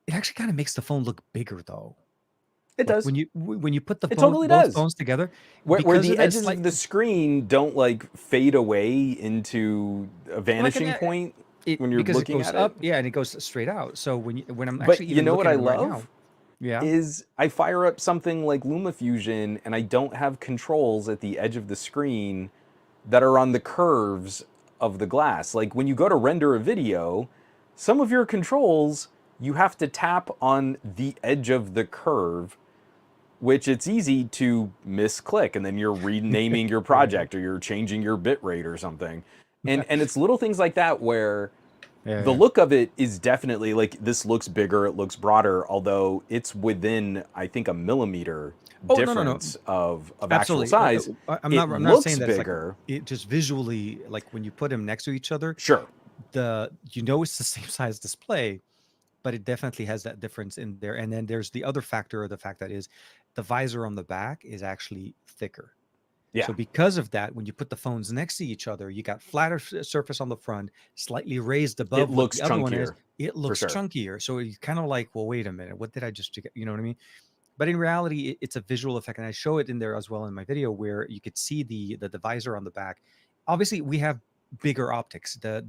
it actually kind of makes the phone look bigger though. It Like does. when you put the It phone totally both does. phones together, Where because the of that edges slight of the screen don't like fade away into a like vanishing point it when you're because it looking goes at it. up, yeah, and it goes straight out. So when I'm But actually you even know what looking I at it right now, love yeah. is I fire up something like LumaFusion and I don't have controls at the edge of the screen that are on the curves of the glass. Like when you go to render a video, some of your controls you have to tap on the edge of the curve, which it's easy to misclick and then you're renaming your Yeah, project or you're changing your bit rate or something. And it's little things like that where yeah, the yeah. look of it is definitely like this looks bigger, it looks broader, although it's within I think a millimeter Oh no, no, no. difference of actual Absolutely. size. It I'm not looks saying that it's like bigger. it just visually, like when you put them next to each other, Sure. it's the same size display, but it definitely has that difference in there. And then there's the other factor, of the fact that is the visor on the back is actually thicker. Yeah. So because of that, when you put the phones next to each other, you got flatter surface on the front, slightly raised It above what looks the other one is. chunkier It for looks sure. chunkier. So you kind of like, well, wait a minute, what did I just, you know what I mean? But in reality, it's a visual effect, and I show it in there as well in my video, where you could see the visor on the back. Obviously, we have bigger optics. The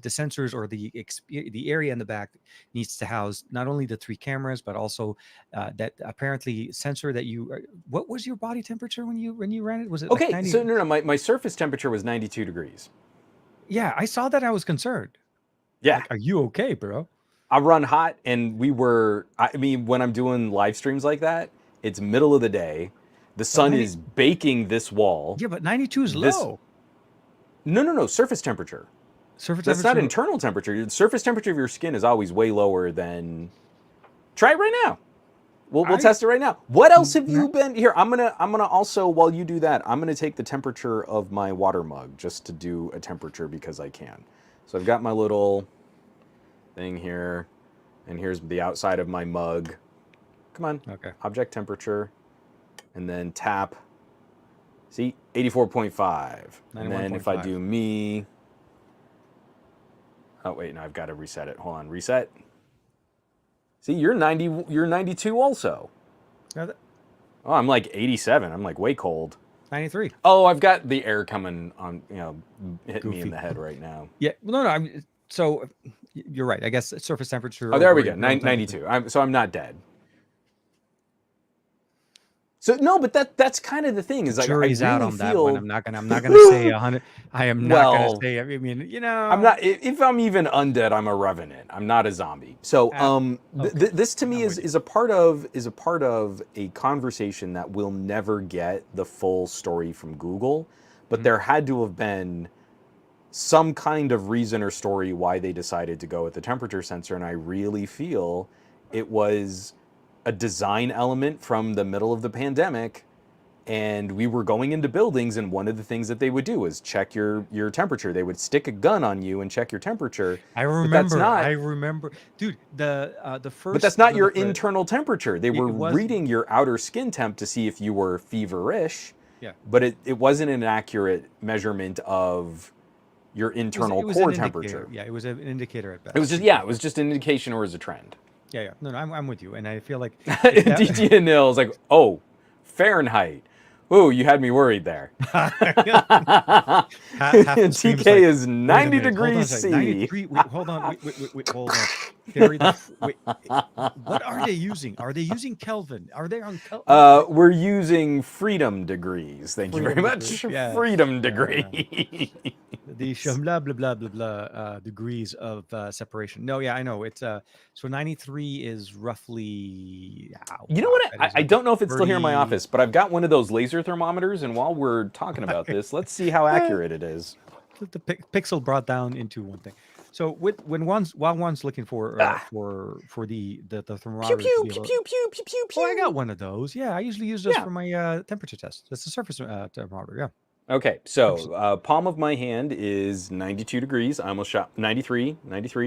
sensors, or the area in the back, needs to house not only the three cameras, but also that apparently sensor that you. What was your body temperature when you ran it? Was it like Okay, 90? so no, no, my surface temperature was 92 degrees. Yeah, I saw that. I was concerned. Yeah, Like, are you okay, bro? I run hot, and I mean, when I'm doing live streams like that, it's middle of the day. The But sun 90. is baking this wall. Yeah, but 92 is This, low. no, no, no, surface temperature. Surface That's not temperature. internal temperature. The surface temperature of your skin is always way lower than. Try it right now. We'll I test it right now. What else have n- you been here? I'm gonna also while you do that, I'm gonna take the temperature of my water mug just to do a temperature because I can. So I've got my little thing here, and here's the outside of my mug. Come on, okay. object temperature, and then tap. See, 84.5. And then if I 91.5. do me, Oh wait, no, I've got to reset it. Hold on, reset. See, you're 90. You're 92 also. No, Oh, I'm like 87. I'm like way cold. 93. Oh, I've got the air coming on. Hitting me in Goofy. the head right now. Yeah. No. So you're right. I guess surface temperature. Oh, there we over go. internal temperature. 92. So I'm not dead. So no, but that's kind of the thing is like I Jury's out really on that one. feel. I'm not gonna say 100. I am not gonna Well, say. I mean, I'm not. If I'm even undead, I'm a revenant. I'm not a zombie. So okay. this to me I'm with you. is a part of a conversation that will never get the full story from Google, but Mhm. there had to have been some kind of reason or story why they decided to go with the temperature sensor, and I really feel it was a design element from the middle of the pandemic, and we were going into buildings, and one of the things that they would do is check your temperature. They would stick a gun on you and check your temperature, I but that's remember. not I remember, dude. The but that's first. not your internal temperature. They were It was. reading your outer skin temp to see if you were feverish, Yeah. but it wasn't an accurate measurement of your internal It was an core indicator. temperature. Yeah. It was an indicator at It was best. just it was just an indication or as a trend. Yeah. Yeah. No. I'm with you, and I feel like if that. DT and Nils like, oh, Fahrenheit. Ooh, you had me worried there. Half the stream TK like, is wait a 90 minute, hold on a degrees second, C. 93. Wait, hold on. Wait, hold on. Wait, what are they using? Are they using Kelvin? Are they on Kelvin? We're using freedom degrees. Thank you very Freedom much. degree. Yeah. Freedom Yeah. degree. The blah blah blah blah blah degrees of separation. No, yeah, I know. It's so 93 is roughly. You know Wow, what? that is I like don't know if it's still here in my 30. office, but I've got one of those laser thermometers, and while we're talking about this, let's see how accurate it is. The pixel brought down into one thing. So while one's looking for the Pew thermometer to pew be pew able. pew pew pew pew Oh, I got pew. one of those. Yeah, I usually use those Yeah. for my temperature test. That's the surface thermometer. Yeah. Okay, Temperature. so palm of my hand is 92 degrees. I almost shot 93.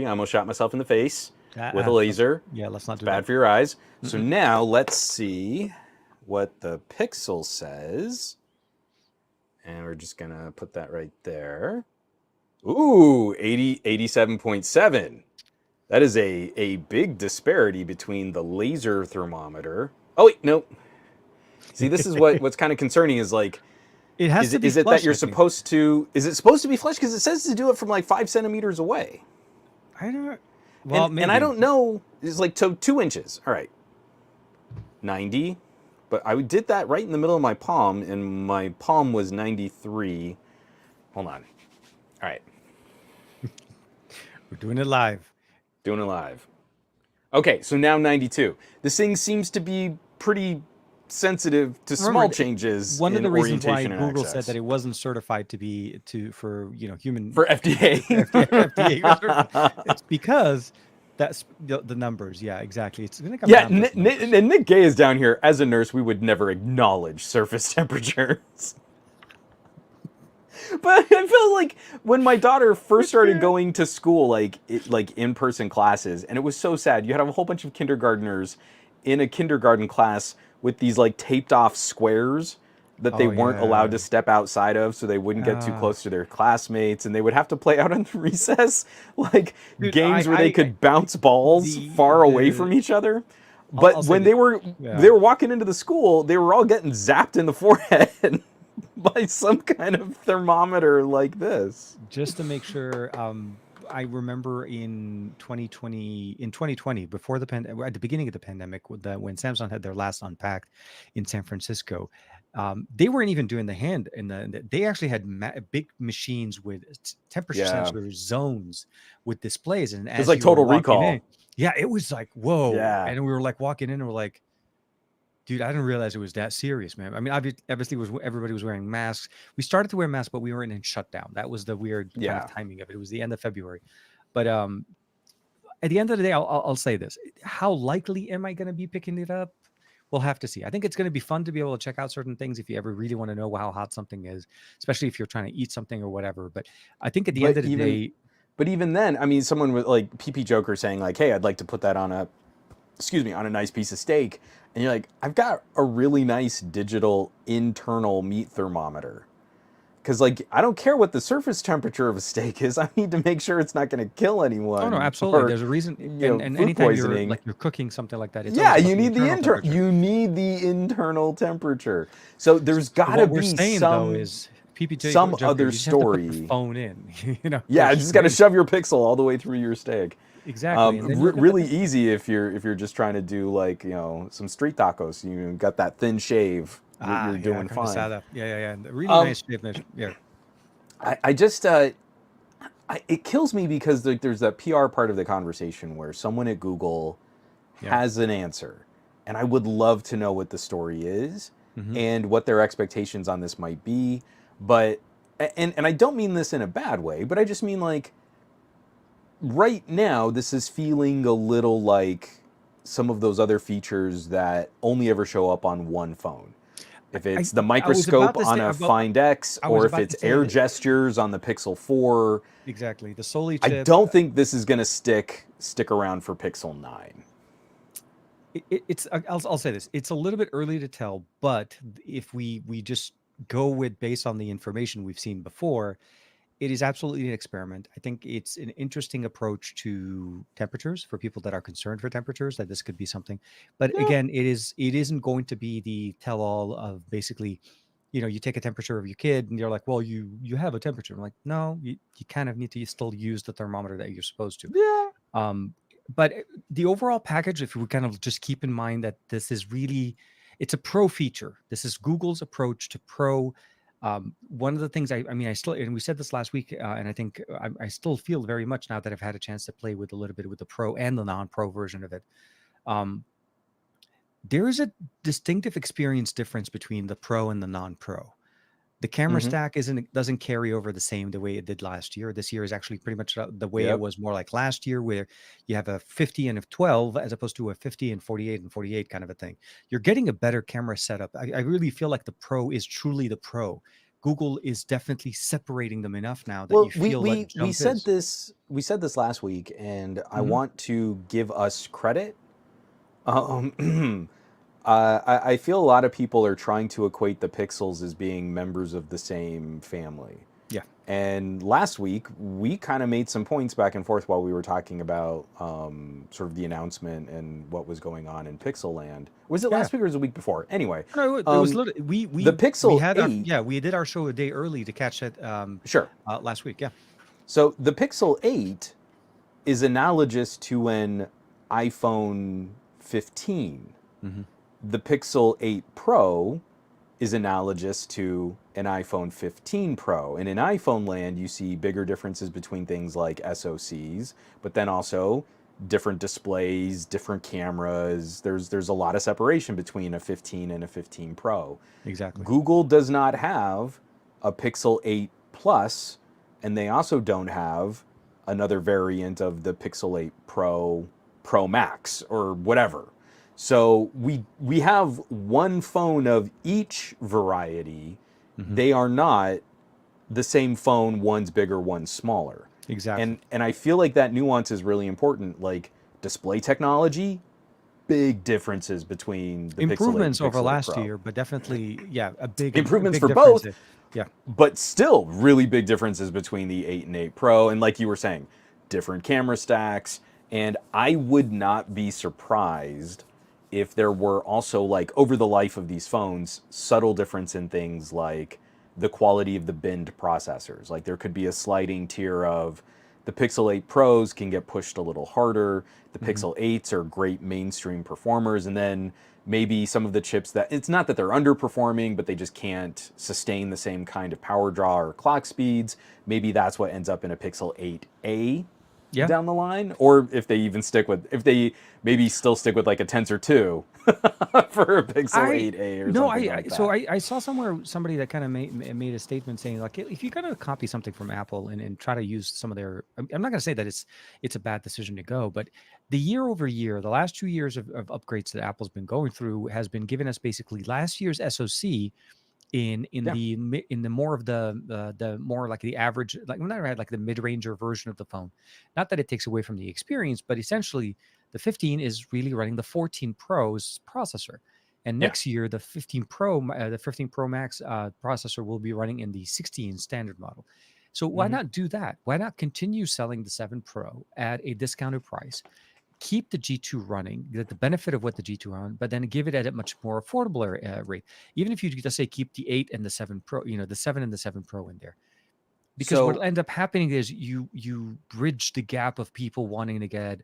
I almost shot myself in the face with a laser. Yeah, let's not It's do bad that. for your eyes. So now let's see what the pixel says. And we're just gonna put that right there. Ooh, 87.7. That is a big disparity between the laser thermometer. Oh wait, no. See, this is what's kind of concerning is like, It has to be is it that flushed, you're I think. supposed to? Is it supposed to be flushed? Because it says to do it from like 5 centimeters away. I don't. Well, maybe. And I don't know. It's like 2 inches. All right, 90. But I did that right in the middle of my palm, and my palm was 93. Hold on. All right, We're doing it live. doing it live. Okay, so now 92. This thing seems to be pretty sensitive to small Remember, changes one of in the reasons why orientation and Google access. said that it wasn't certified to be for human For FDA. FDA it's because that's the numbers. Yeah, exactly. It's going to come Yeah, down to the numbers. and Nick Gay is down here. As a nurse, we would never acknowledge surface temperatures. But I feel like when my daughter first started going to school, like in-person classes, and it was so sad. You had a whole bunch of kindergartners in a kindergarten class with these like taped off squares that they Oh weren't allowed yeah. to step outside of, so they wouldn't get too close to their classmates, and they would have to play out on the recess like Dude, games where they could bounce balls far away from each other. But I'll say when this. they were walking into the school, they were all getting zapped in the forehead by some kind of thermometer like this. Just to make sure, I remember in 2020, before the at the beginning of the pandemic, when Samsung had their last Unpacked in San Francisco, they weren't even doing the hand, they actually had big machines with temperature Yeah. sensor zones with displays, and It's as like you were Total walking Recall. in, yeah, it was like whoa, Yeah. and we were like walking in, and we're like, dude, I didn't realize it was that serious, man. I mean, obviously, everybody was wearing masks. We started to wear masks, but we weren't in shutdown. That was the weird kind Yeah. of timing of it. It was the end of February, but at the end of the day, I'll say this: how likely am I going to be picking it up? We'll have to see. I think it's going to be fun to be able to check out certain things if you ever really want to know how hot something is, especially if you're trying to eat something or whatever. But I think at the end of the day, but even then, I mean, someone with like PP Joker saying like, "Hey, I'd like to put that on a nice piece of steak," and you're like, "I've got a really nice digital internal meat thermometer." Because like I don't care what the surface temperature of a steak is. I need to make sure it's not going to kill Oh no, anyone absolutely. or There's a reason, and food anytime you're poisoning. like you're cooking something like that, it's Yeah, always about you the need the internal temperature. you need the internal temperature. So there's So got to what we're be saying though is PPJ some Joker, other you just have to put your story. phone in, Yeah, I push just it got to in. shove your pixel all the way through your steak. Exactly, and then look at the Really thing. easy if you're just trying to do like some street tacos. You got that thin shave. You're Yeah, doing kind of fine. sad up. Yeah. And really Um, nice finish. Yeah, I just it kills me because there's that PR part of the conversation where someone at Google yeah. has an answer, and I would love to know what the story is Hmm. and what their expectations on this might be. But and I don't mean this in a bad way, but I just mean like right now this is feeling a little like some of those other features that only ever show up on one phone. If I it's the I was about microscope to on say a about. Find X, I was or if about it's to say air that gestures on the Pixel 4, exactly. The Soli I chip. don't think this is going to stick around for Pixel 9. It's. I'll say this. It's a little bit early to tell, but if we just go with based on the information we've seen before, it is absolutely an experiment. I think it's an interesting approach to temperatures for people that are concerned for temperatures, that this could be something. But Yeah. again, it isn't going to be the tell all of basically, you take a temperature of your kid and you're like, well, you have a temperature. I'm like, no, you kind of need to still use the thermometer that you're supposed to. Yeah. Um, but the overall package, if we kind of just keep in mind that this is really, it's a pro feature. This is Google's approach to pro. One of the things I mean, I still, and we said this last week, and I think I still feel very much now that I've had a chance to play with a little bit with the pro and the non-pro version of it. Um, there is a distinctive experience difference between the pro and the non-pro. The camera Mm-hmm. stack doesn't carry over the same the way it did last year. This year is actually pretty much the way it Yep. was more like last year, where you have a 50 and a 12 as opposed to a 50 and 48 and 48 kind of a thing. You're getting a better camera setup. I really feel like the pro is truly the pro. Google is definitely separating them enough now that you Well, feel that jump is. we said this last week, and I Hmm. want to give us credit. Um, I feel a lot of people are trying to equate the pixels as being members of the same family. Yeah. And last week, we kind of made some points back and forth while we were talking about sort of the announcement and what was going on in Pixel Land. Was it Yeah. last week or was it the week before? Anyway, No, it was literally the we Pixel had our 8, yeah we did our show a day early to catch it sure. last week. Yeah. So the Pixel 8 is analogous to an iPhone 15. Hmm. The Pixel 8 Pro is analogous to an iPhone 15 Pro. And in iPhone land, you see bigger differences between things like SoCs, but then also different displays, different cameras. There's a lot of separation between a 15 and a 15 Pro. Exactly. Google does not have a Pixel 8 Plus, and they also don't have another variant of the Pixel 8 Pro, Pro Max, or whatever. So we have one phone of each variety. Hmm. They are not the same phone, one's bigger, one's smaller. Exactly. And I feel like that nuance is really important. Like display technology, big differences between the Pixel 8 and Improvements over Pixel 8 last Pro. year, but definitely, yeah, a Improvements big for difference both, there. Yeah, but still really big differences between the 8 and 8 Pro. And like you were saying, different camera stacks. And I would not be surprised if there were also, like, over the life of these phones, subtle difference in things like the quality of the binned processors. Like there could be a sliding tier of the Pixel 8 Pros can get pushed a little harder. The hmm, Pixel 8s are great mainstream performers. And then maybe some of the chips that it's not that they're underperforming, but they just can't sustain the same kind of power draw or clock speeds. Maybe that's what ends up in a Pixel 8A yeah. down the line, or if they even if they maybe still stick with like a Tensor 2 for a Pixel I 8A or no, something like so that. I saw somewhere somebody that kind of made a statement saying like if you're gonna copy something from Apple and try to use some of their, I'm not gonna say that it's a bad decision to go, but the year over year, the last 2 years of upgrades that Apple's been going through has been giving us basically last year's SoC Yeah. in the more of the more like the average, like not right, like the mid-ranger version of the phone. Not that it takes away from the experience, but essentially the 15 is really running the 14 Pro's processor. And Yeah. next year, the 15 Pro, the 15 Pro Max processor will be running in the 16 standard model. So why Hmm. not do that? Why not continue selling the 7 Pro at a discounted price? Keep the G2 running, get the benefit of what the G2 run, but then give it at a much more affordable rate. Even if you just say keep the 8 and the 7 Pro, the 7 and the 7 Pro in there. Because what So will end up happening is you bridge the gap of people wanting to get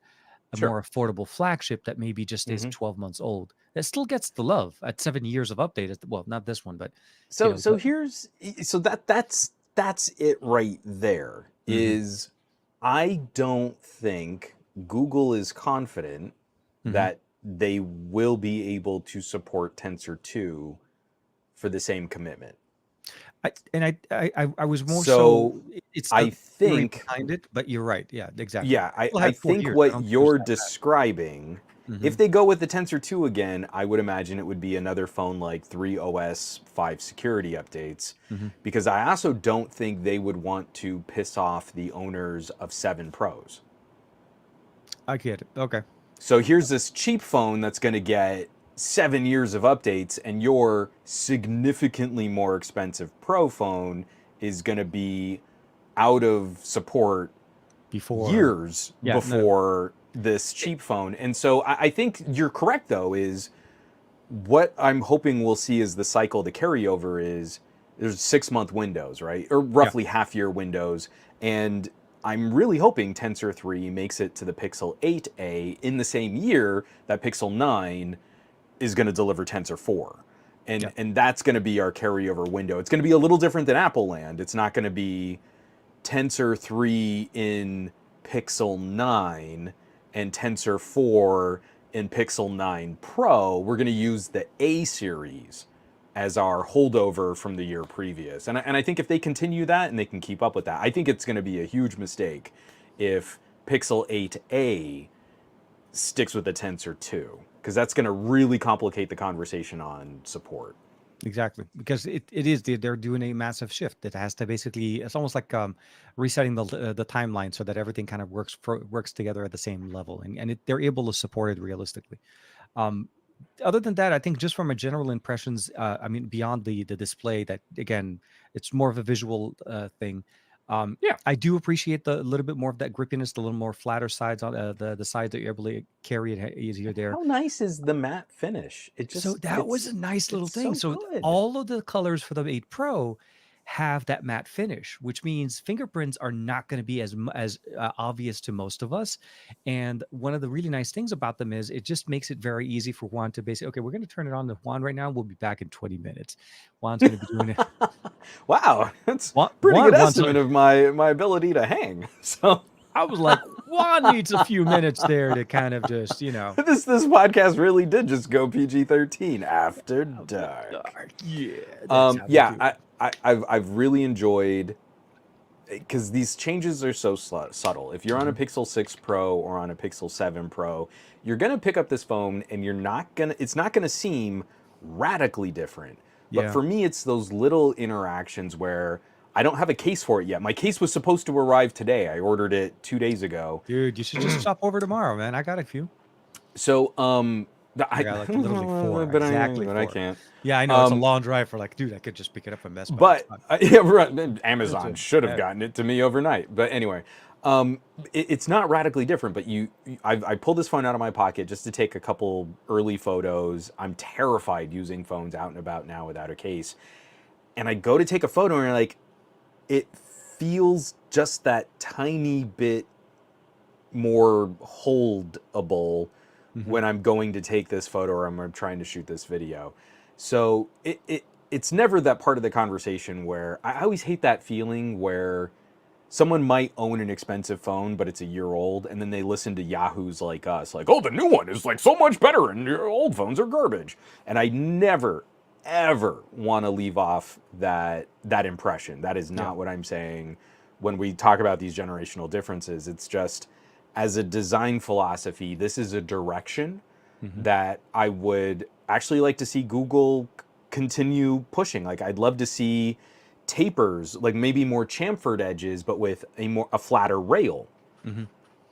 a sure. more affordable flagship that maybe just is Hmm. 12 months old. That still gets the love at 7 years of update. Well, not this one, but So so the, here's so that's it right there. hmm Is I don't think Google is confident hmm that they will be able to support Tensor 2 for the same commitment. I was more so So it's I the theory think, behind it, but you're right. Yeah, exactly. yeah, Still I have four think years. I what don't think it was you're that describing, bad. if they go with the Tensor 2 again, I would imagine it would be another phone like 3OS 5 security updates, Hmm because I also don't think they would want to piss off the owners of 7 Pros. I get it. Okay. So here's this cheap phone that's going to get 7 years of updates, and your significantly more expensive Pro phone is going to be out of support Before, years yeah, no, before this cheap phone. And so I think you're correct, though, is what I'm hoping we'll see is the cycle, the carryover is there's 6 month windows, right? Or yeah, roughly half year windows. And I'm really hoping Tensor 3 makes it to the Pixel 8a in the same year that Pixel 9 is going to deliver Tensor 4. yeah. And that's going to be our carryover window. It's going to be a little different than Apple Land. It's not going to be Tensor 3 in Pixel 9 and Tensor 4 in Pixel 9 Pro. We're going to use the A series as our holdover from the year previous. And I think if they continue that and they can keep up with that, I think it's going to be a huge mistake if Pixel 8a sticks with the Tensor 2, because that's going to really complicate the conversation on support. Exactly, because it is they're doing a massive shift. It has to basically it's almost like resetting the timeline so that everything kind of works together at the same level, and they're able to support it realistically. Um, Other than that, I think just from a general impressions, I mean, beyond the display, that again, it's more of a visual thing. Yeah. I do appreciate the little bit more of that grippiness, the little more flatter sides on the sides that you're able to carry it easier there. How nice is the matte finish? So that was a nice little It's thing. so So good. all of the colors for the 8 Pro have that matte finish, which means fingerprints are not going to be as obvious to most of us. And one of the really nice things about them is it just makes it very easy for Juan to basically, okay, we're going to turn it on to Juan right now. We'll be back in 20 minutes. Juan's going to be doing it. Wow, that's pretty good Juan wants estimate of my ability to hang. So I was like, Juan needs a few minutes there to kind of just, this podcast really did just go PG-13 after after dark. dark. Yeah, that's how we Yeah, do it. I've really enjoyed, because these changes are so subtle. If you're on a Mhm. Pixel 6 Pro or on a Pixel 7 Pro, you're gonna pick up this phone and it's not gonna seem radically different. But Yeah. for me, it's those little interactions where I don't have a case for it yet. My case was supposed to arrive today. I ordered it 2 days ago. Dude, you should just stop over tomorrow, man. I got a few. So, I got like literally four, exactly but I four. can't. Yeah, I know it's a Um, long drive for like, dude, I could just pick it up from Best Buy. It's But fine. yeah, right, It's Amazon a- should have yeah, gotten it to me overnight. But anyway, it's not radically different. But I pulled this phone out of my pocket just to take a couple early photos. I'm terrified using phones out and about now without a case. And I go to take a photo, and like, it feels just that tiny bit more holdable mhm. when I'm going to take this photo or I'm trying to shoot this video. So it's never that part of the conversation where I always hate that feeling where someone might own an expensive phone, but it's a year old, and then they listen to yahoos like us, like, oh, the new one is like so much better, and your old phones are garbage. And I never, ever want to leave off that impression. That is Yeah. not what I'm saying when we talk about these generational differences. It's just, as a design philosophy, this is a direction hmm that I would actually like to see Google continue pushing. Like, I'd love to see tapers, like maybe more chamfered edges, but with a flatter rail. hmm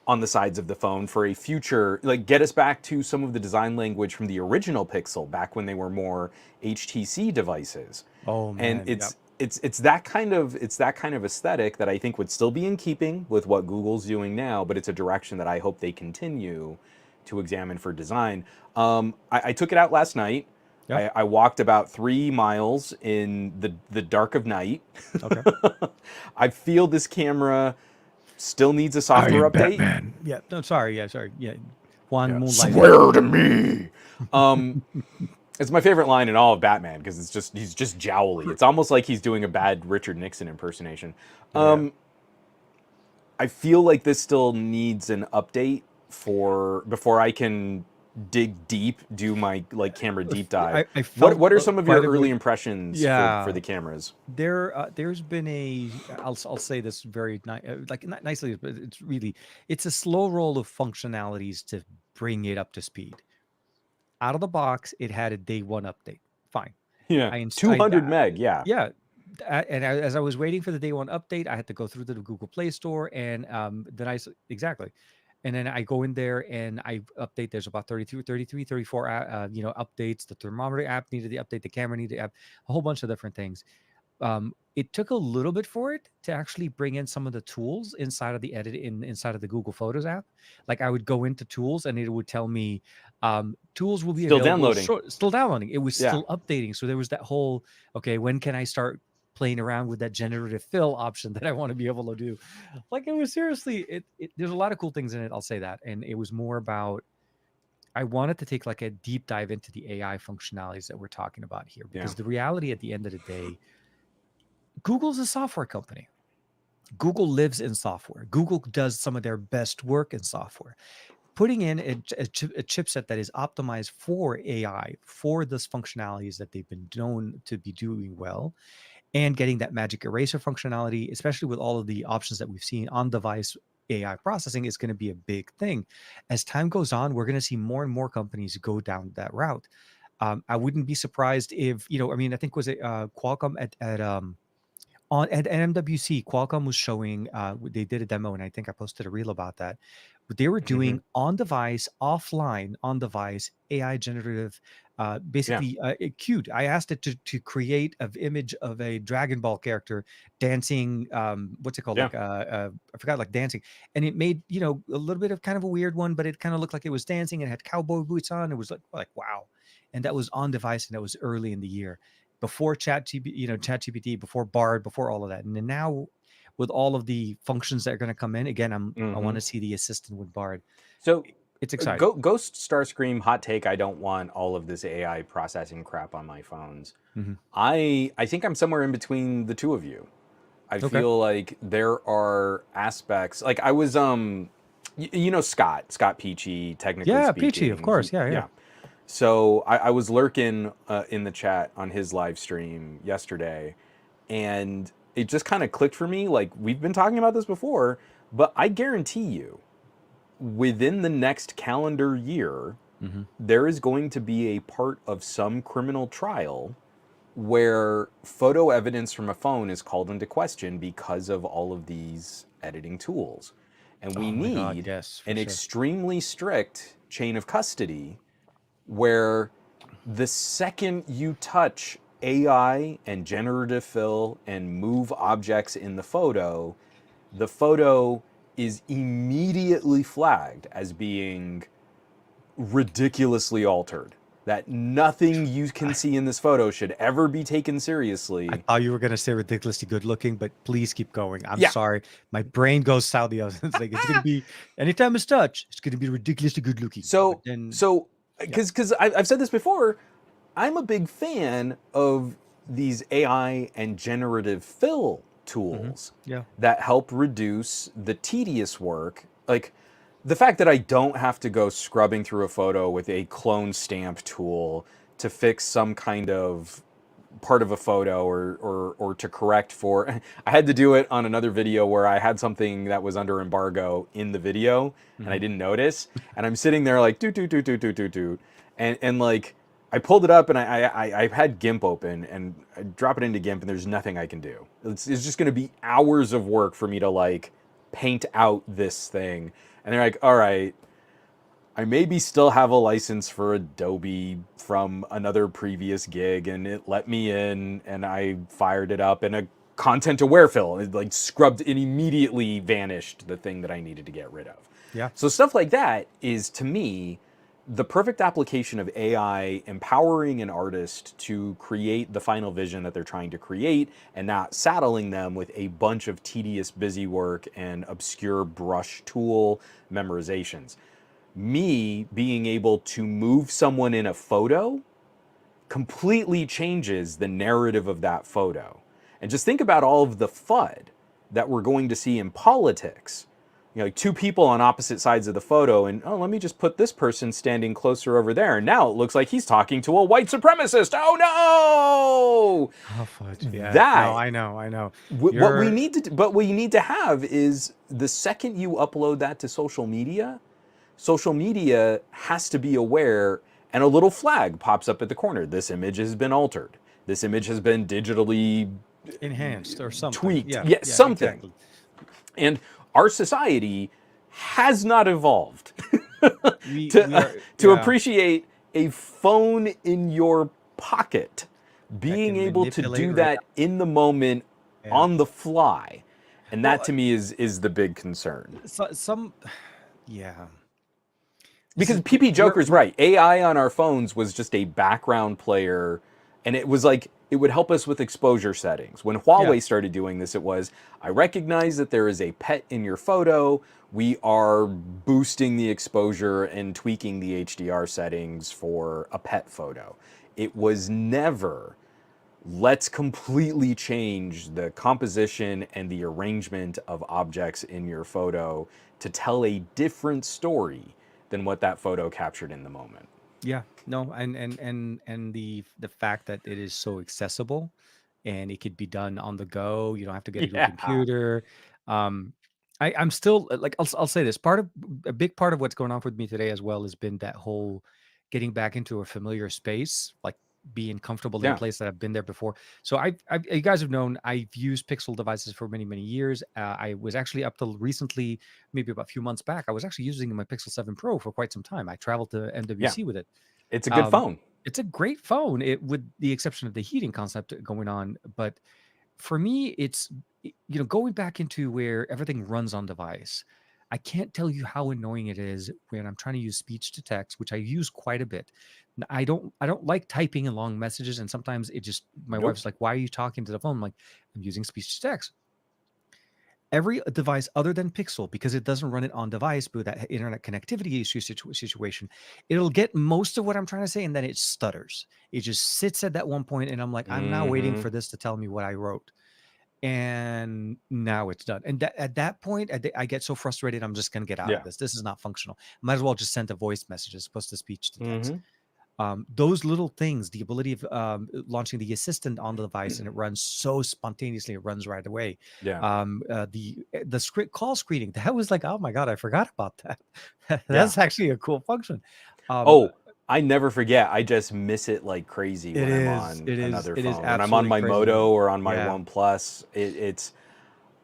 on the sides of the phone for a future, like get us back to some of the design language from the original Pixel back when they were more HTC devices. Oh And man, yep. it's that kind of aesthetic that I think would still be in keeping with what Google's doing now, but it's a direction that I hope they continue to examine for design. I took it out last night. Yeah. I walked about 3 miles in the dark of night. Okay. I feel this camera still needs a I software am update. Batman. Yeah. No, sorry. Yeah, sorry. Yeah. Juan Yeah. moonlighting. Swear to me. Um, it's my favorite line in all of Batman because he's just jowly. It's almost like he's doing a bad Richard Nixon impersonation. Yeah. I feel like this still needs an update for before I can dig deep, do my like camera deep dive. I felt What are some of your quite a early bit. impressions for Yeah. the cameras? There's been a I'll say this very nicely, but it's a slow roll of functionalities to bring it up to speed. Out of the box, it had a day one update. Fine. Yeah, I inst- 200 meg. Yeah. yeah. As I was waiting for the day one update, I had to go through the Google Play Store, and then exactly, and then I go in there and I update. There's about 34 updates. The thermometer app needed the update. The camera needed the app. A whole bunch of different things. It took a little bit for it to actually bring in some of the tools inside of the inside of the Google Photos app. Like I would go into tools and it would tell me tools will be Still available downloading. still downloading. It was Yeah. still updating. So there was that whole, okay, when can I start playing around with that generative fill option that I want to be able to do? Like it was seriously, there's a lot of cool things in it. I'll say that. And it was more about, I wanted to take like a deep dive into the AI functionalities that we're talking about here, Yeah. because the reality at the end of the day, Google's a software company. Google lives in software. Google does some of their best work in software. Putting in a chipset that is optimized for AI, for those functionalities that they've been known to be doing well, and getting that magic eraser functionality, especially with all of the options that we've seen on device AI processing, is going to be a big thing. As time goes on, we're going to see more and more companies go down that route. I wouldn't be surprised if, I mean, I think was it Qualcomm at MWC, Qualcomm was showing, they did a demo, and I think I posted a reel about that. But they were doing on device, offline, on device AI generative, basically cute. I asked it to create an image of a Dragon Ball character dancing. What's it called? Yeah. I forgot, like dancing, and it made a little bit of kind of a weird one, but it kind of looked like it was dancing. It had cowboy boots on. It was like wow, and that was on device, and that was early in the year before ChatGPT, before Bard, before all of that. And then now with all of the functions that are going to come in, again, I want to see the assistant with Bard. So It's exciting. Ghost Starscream hot take. I don't want all of this AI processing crap on my phones. I think I'm somewhere in between the two of you. I feel like there are aspects, like I was Scott Peachy, technically Yeah, speaking. Peachy, of course. Yeah. So I was lurking in the chat on his live stream yesterday, and it just kind of clicked for me. Like, we've been talking about this before, but I guarantee you, within the next calendar year, there is going to be a part of some criminal trial where photo evidence from a phone is called into question because of all of these editing tools. And we need an extremely strict chain of custody where the second you touch AI and generative fill and move objects in the photo is immediately flagged as being ridiculously altered. That nothing you can see in this photo should ever be taken seriously. I thought you were going to say ridiculously good looking, but please keep going. I'm sorry. My brain goes south. It's like, it's going to be, anytime it's touch, it's going to be ridiculously good looking. Because I've said this before, I'm a big fan of these AI and generative fill tools that help reduce the tedious work. Like, the fact that I don't have to go scrubbing through a photo with a clone stamp tool to fix some kind of part of a photo or to correct for, I had to do it on another video where I had something that was under embargo in the video and I didn't notice, and I'm sitting there like doot and like I pulled it up and I had GIMP open and I drop it into GIMP and there's nothing I can do. It's just going to be hours of work for me to like paint out this thing. And they're like, all right, I maybe still have a license for Adobe from another previous gig, and it let me in, and I fired it up, and a content aware fill, it like scrubbed, it immediately vanished the thing that I needed to get rid of. Yeah. So stuff like that is, to me, the perfect application of AI empowering an artist to create the final vision that they're trying to create and not saddling them with a bunch of tedious busy work and obscure brush tool memorizations. Me being able to move someone in a photo completely changes the narrative of that photo. And just think about all of the FUD that we're going to see in politics. You know, like two people on opposite sides of the photo, and oh, let me just put this person standing closer over there. And now it looks like he's talking to a white supremacist. Oh Oh, fudge. no! Yeah. No, That I know. I know. what we You're need to, but what you need to have is the second you upload that to social media has to be aware, and a little flag pops up at the corner. This image has been altered. This image has been digitally enhanced or something. tweaked. Yeah. Yeah, Yeah. something. Exactly. And our society has not evolved We are. to Yeah. appreciate a phone in your pocket, That being can able to manipulate do that in the moment Yeah. on the fly. And that Well, to me is the big concern. some. Yeah. This Because is PP Joker's we're right. AI on our phones was just a background player, and it was like it would help us with exposure settings. When yeah. Huawei started doing this, it was, I recognize that there is a pet in your photo. We are boosting the exposure and tweaking the HDR settings for a pet photo. It was never, let's completely change the composition and the arrangement of objects in your photo to tell a different story than what that photo captured in the moment. Yeah, no, and the fact that it is so accessible and it could be done on the go. You don't have to get into a Yeah. computer. Um, I'm still like I'll say this part of a big part of what's going on with me today as well has been that whole getting back into a familiar space, like being comfortable in a Yeah. place that I've been there before. So you guys have known I've used Pixel devices for many years. I was actually up till recently, maybe about a few months back, I was actually using my Pixel 7 Pro for quite some time. I traveled to Yeah. MWC with it. It's a good Um, phone. it's a great phone, it with the exception of the heating concept going on. But for me, going back into where everything runs on device. I can't tell you how annoying it is when I'm trying to use speech to text, which I use quite a bit. I don't like typing in long messages, and sometimes it just my Nope. wife's like, "Why are you talking to the phone?" I'm like, "I'm using speech to text." Every device other than Pixel, because it doesn't run it on device, but that internet connectivity issue situation, it'll get most of what I'm trying to say, and then it stutters. It just sits at that one point, and I'm like, I'm now waiting Mm-hmm. for this to tell me what I wrote, and now it's done. And at that point, I get so frustrated. I'm just gonna get out of Yeah. this. This is not functional. Might as well just send a voice message as opposed to speech to text. Mm-hmm. Those little things, the ability of launching the assistant on the device and it runs so spontaneously, it runs right away. Yeah. The script call screening, that was like, oh my god, I forgot about that. Yeah. That's actually a cool function. Um, Oh, I never forget. I just miss it like crazy it when I'm is, on it is, another it is phone. When I'm on absolutely my crazy. Moto or on my Yeah. OnePlus, it's,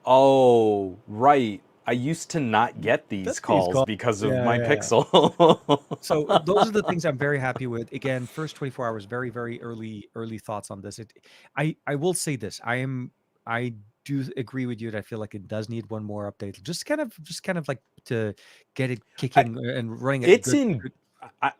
oh, right. I used to not get these These calls calls. because of Yeah, my yeah. Pixel. So those are the things I'm very happy with. Again, first 24 hours, very, very early thoughts on this. I will say this. I do agree with you that I feel like it does need one more update. Just kind of like to get it I, kicking and running at it's good, in. good.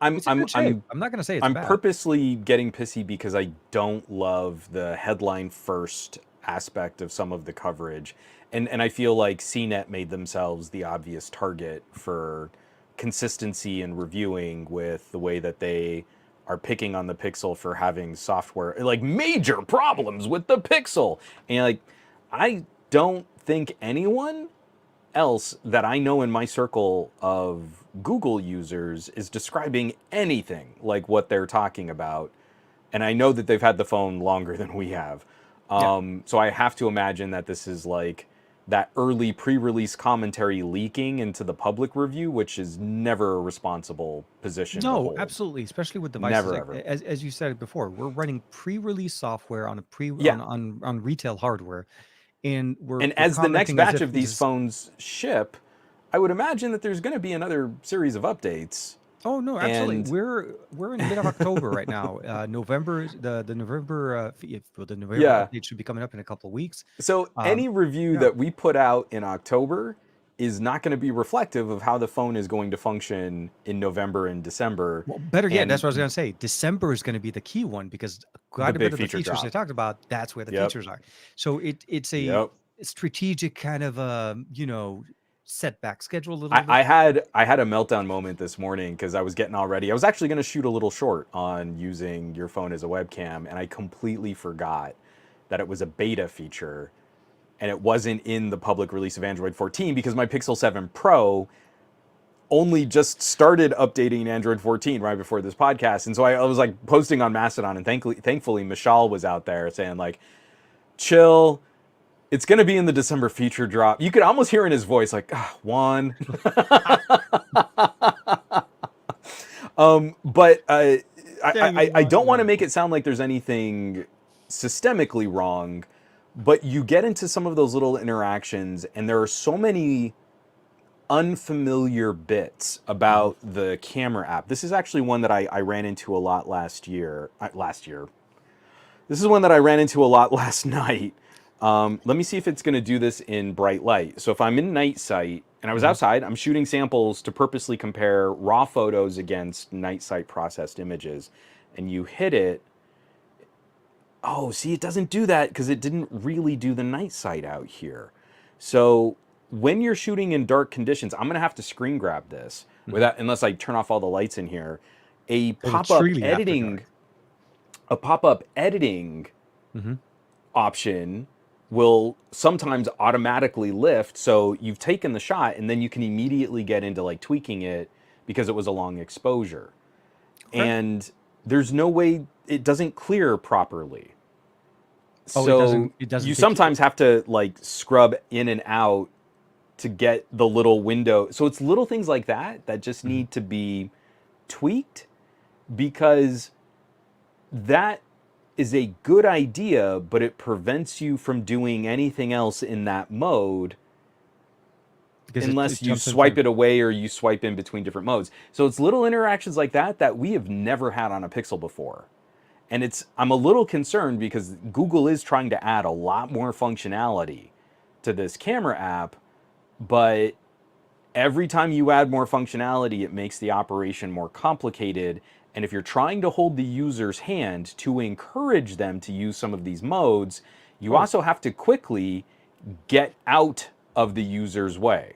I'm It's in good shape. I'm I'm not gonna say it's I'm bad. purposely getting pissy because I don't love the headline first aspect of some of the coverage. And I feel like CNET made themselves the obvious target for consistency and reviewing with the way that they are picking on the Pixel for having software like major problems with the Pixel. And like I don't think anyone else that I know in my circle of Google users is describing anything like what they're talking about. And I know that they've had the phone longer than we have. Yeah. So I have to imagine that this is like that early pre-release commentary leaking into the public review, which is never a responsible position to No, hold. absolutely, especially with devices Never like ever. as you said before, we're running pre-release software on a pre Yeah. on retail hardware, and we're And we're as the next commenting as batch if of this these is phones ship, I would imagine that there's going to be another series of updates. Oh no, absolutely. And We're in mid of October right now. November is the November well, the November yeah, update should be coming up in a couple of weeks. so Um, any review yeah. that we put out in October is not going to be reflective of how the phone is going to function in November and December Well, better yet, and that's what I was gonna say. December is gonna be the key one because the quite a bit big of the feature features I drop. talked about, that's where the Yep. features are. So it's a Yep. strategic kind of setback schedule a little bit. I had a meltdown moment this morning because I was getting all ready. I was actually going to shoot a little short on using your phone as a webcam, and I completely forgot that it was a beta feature, and it wasn't in the public release of Android 14 because my Pixel 7 Pro only just started updating Android 14 right before this podcast, and so I was like posting on Mastodon, and thankfully Mishal was out there saying like, chill. It's going to be in the December feature drop. You could almost hear in his voice, like, Juan. But Dang it, I Juan. don't want to Yeah. make it sound like there's anything systemically wrong, but you get into some of those little interactions, and there are so many unfamiliar bits Mhm. about the camera app. This is actually one that I ran into a lot last year. This is one that I ran into a lot last night. Let me see if it's going to do this in bright light. So if I'm in night sight and I was Mhm. outside, I'm shooting samples to purposely compare raw photos against night sight processed images, and you hit it. Oh, see, it doesn't do that because it didn't really do the night sight out here. So when you're shooting in dark conditions, I'm going to have to screen grab this Mhm. without, unless I turn off all the lights in here. A But it's pop-up really after editing, dark. a pop-up editing Mhm. option will sometimes automatically lift, so you've taken the shot and then you can immediately get into like tweaking it because it was a long exposure, Okay. and there's no way it doesn't clear properly, Oh, it so doesn't. It doesn't you take it. sometimes have to like scrub in and out to get the little window. So it's little things like that that just Mhm. need to be tweaked, because that is a good idea, but it prevents you from doing anything else in that mode Because it unless you jumps in swipe frame. it away or you swipe in between different modes. So it's little interactions like that that we have never had on a Pixel before. And I'm a little concerned because Google is trying to add a lot more functionality to this camera app, but every time you add more functionality, it makes the operation more complicated. And if you're trying to hold the user's hand to encourage them to use some of these modes, you Oh, also have to quickly get out of the user's way.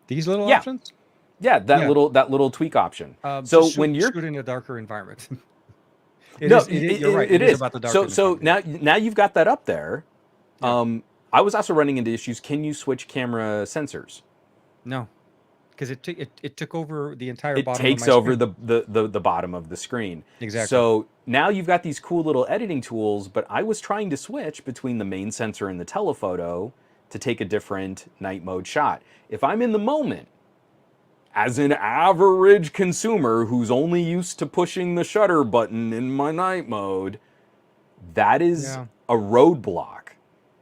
these little Yeah, options. yeah, Yeah. that little tweak option. So Just when you're shoot in a darker environment. It no, is. You're right. it It is is. about the darker So environment. Yeah. now you've got that up there. Yeah. I was also running into issues. Can you switch camera sensors? No, because it took over the entire It bottom of takes my over screen. the bottom of the screen. Exactly. So now you've got these cool little editing tools, but I was trying to switch between the main sensor and the telephoto to take a different night mode shot. If I'm in the moment, as an average consumer who's only used to pushing the shutter button in my night mode, that is Yeah. a roadblock.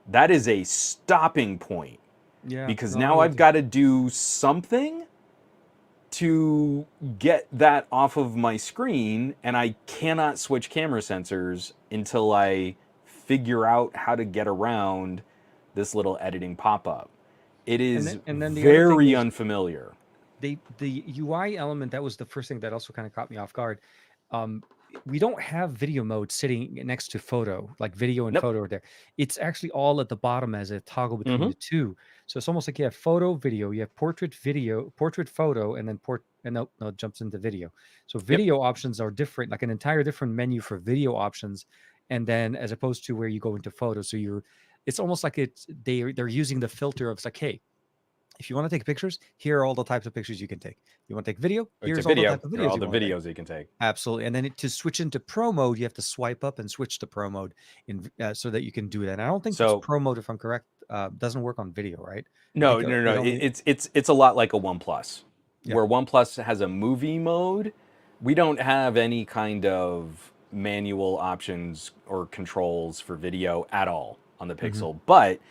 That is a stopping point, Yeah. because No, I'm now with I've you. got to do something to get that off of my screen, and I cannot switch camera sensors until I figure out how to get around this little editing pop-up. It is And then the other thing very is unfamiliar. the UI element. That was the first thing that also kind of caught me off guard. Um, we don't have video mode sitting next to photo, like video and Nope. photo are there. It's actually all at the bottom as a toggle between Mm-hmm. the two. So it's almost like you have photo, video, you have portrait, video, portrait, photo, and then and no, it jumps into video. So Yep. video options are different, like an entire different menu for video options, and then as opposed to where you go into photo. So it's almost like they're using the filter of it's like, hey, if you want to take pictures, here are all the types of pictures you can take. You want to take video? It's a Here's all the video. type of There are videos all you the want to take. videos you can take. Absolutely. And then to switch into pro mode, you have to swipe up and switch to pro mode so that you can do that. And I don't think this So pro mode, if I'm correct, doesn't work on video, right? I no, think no, no. it only, It's a lot like a OnePlus, yeah. where OnePlus has a movie mode. We don't have any kind of manual options or controls for video at all on the Hmm. Pixel. But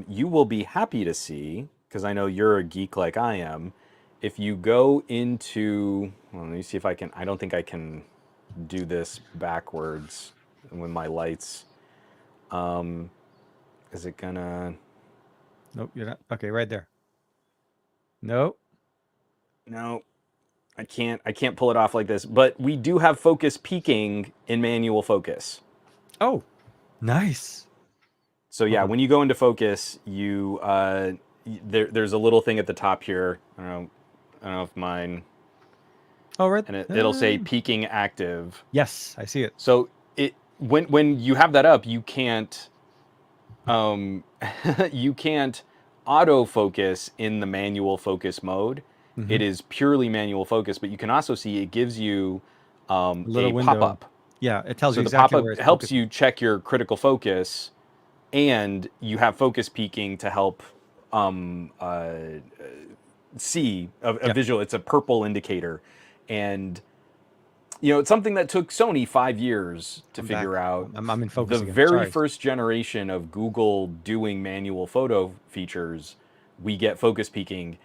you will be happy to see because I know you're a geek like I am. If you go into, well, let me see if I can. I don't think I can do this backwards with my lights. Is it gonna? Nope, you're not. Okay, right there. Nope. No, I can't. I can't pull it off like this. But we do have focus peaking in manual focus. Oh, nice. So Hold yeah, on. when you go into focus, you there's a little thing at the top here. I don't know if mine, Oh, right. and it'll say peaking active. Yes, I see it. So it when you have that up, you can't you can't autofocus in the manual focus mode. Mm-hmm. It is purely manual focus, but you can also see it gives you A little a window. pop-up. Yeah, it tells So you the exactly where pop-up it's helps focused. you check your critical focus, and you have focus peaking to help um, uh, see a Yeah, visual. It's a purple indicator, and it's something that took Sony 5 years to I'm figure back. out. I'm in The focus again. very Sorry. first generation of Google doing manual photo features, we get focus peaking.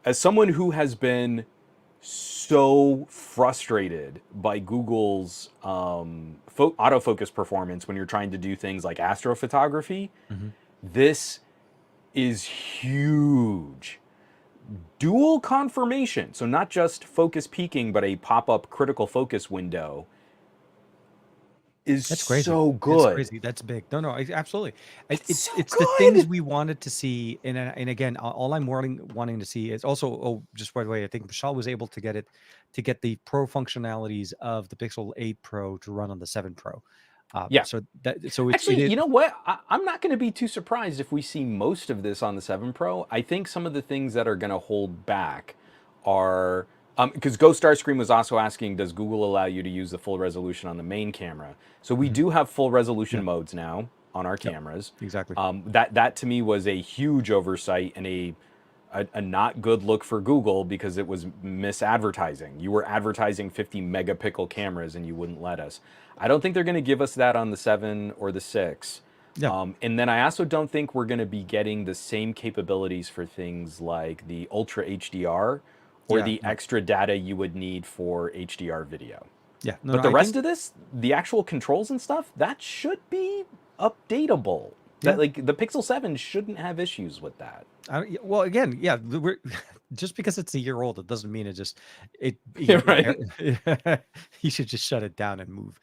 As someone who has been so frustrated by Google's autofocus performance when you're trying to do things like astrophotography, Mm-hmm. this is huge. Dual confirmation, so not just focus peaking, but a pop-up critical focus window is That's crazy. so That's good. crazy. That's big. No, no, absolutely. It's so It's the things good. we wanted to see, and again, all I'm wanting to see is also. Oh, just by the way, I think Michelle was able to get the pro functionalities of the Pixel 8 Pro to run on the 7 Pro. Yeah. So it Actually, is. you know what? I'm not going to be too surprised if we see most of this on the 7 Pro. I think some of the things that are going to hold back are because Ghost Starscream was also asking, does Google allow you to use the full resolution on the main camera? So we Mhm. do have full resolution Yeah. modes now on our Yep. cameras. Exactly. That to me was a huge oversight and a not good look for Google because it was misadvertising. You were advertising 50 megapixel cameras and you wouldn't let us. I don't think they're going to give us that on the 7 or the 6. Yeah. And then I also don't think we're going to be getting the same capabilities for things like the Ultra HDR or Yeah. the No. extra data you would need for HDR video. Yeah. No. But No. the I rest think. of this, the actual controls and stuff, that should be updatable. That Yeah. like the Pixel 7 shouldn't have issues with that. Well, again, yeah, we're just because it's a year old, it doesn't mean Right? you should just shut it down and move.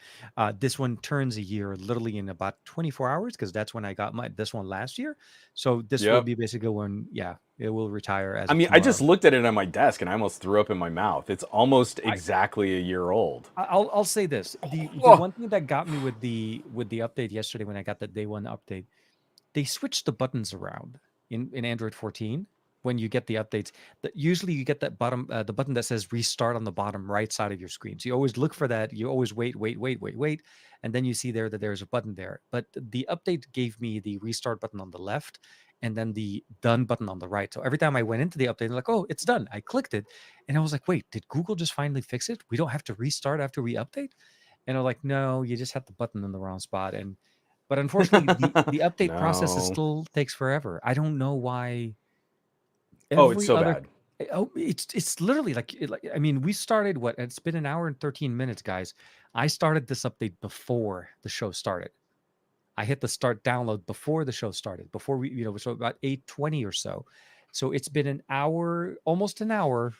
This one turns a year literally in about 24 hours because that's when I got this one last year. So this will Yep. be basically when, yeah, it will retire as I of mean, I just tomorrow. looked at it on my desk and I almost threw up in my mouth. It's almost exactly a year old. I'll say this: the Oh, one thing that got me with the update yesterday when I got the day one update, they switched the buttons around in Android 14 when you get the updates. That usually you get that bottom the button that says restart on the bottom right side of your screen. So you always look for that. You always wait, and then you see there that there's a button there. But the update gave me the restart button on the left and then the done button on the right. So every time I went into the update, I'm like, oh, it's done. I clicked it, and I was like, wait, did Google just finally fix it? We don't have to restart after we update? And I'm like, no, you just had the button in the wrong spot. And but unfortunately, the update process is no. still takes forever. I don't know why Oh, it's every so other. bad. Oh, it's literally like I mean, we started what? It's been an hour and 13 minutes, guys. I started this update before the show started. I hit the start download before the show started, before we, so about 8:20 or so. So it's been an hour, almost an hour,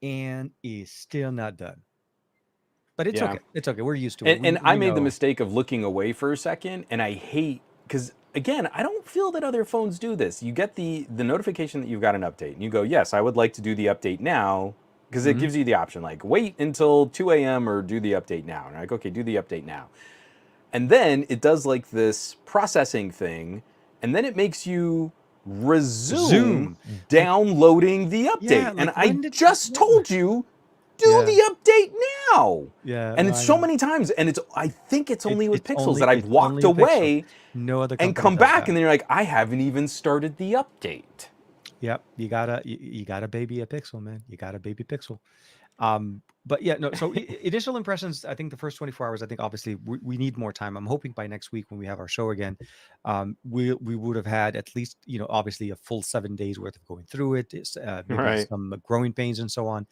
and is still not done. But it's Yeah. okay. It's okay. We're used to it. And I We made the know. mistake of looking away for a second, and I hate because again, I don't feel that other phones do this. You get the notification that you've got an update, and you go, "Yes, I would like to do the update now," because it Mhm. gives you the option like wait until 2 a.m. or do the update now. And I'm like, okay, do the update now. And then it does like this processing thing, and then it makes you resume Zoom. Like, downloading the yeah, update. And like I when did just told you, do yeah. the update now. Yeah, And no, it's I so know. many times, and I think it's only with Pixels that I've It's walked only a Pixel. away No other and company come does back, that. and then you're like, I haven't even started the update. Yep, you gotta baby a Pixel, man. You gotta baby Pixel. But yeah, no. So initial impressions, I think the first 24 hours, I think obviously we need more time. I'm hoping by next week when we have our show again, we would have had at least, obviously a full 7 days worth of going through it, maybe Right. some growing pains and so on.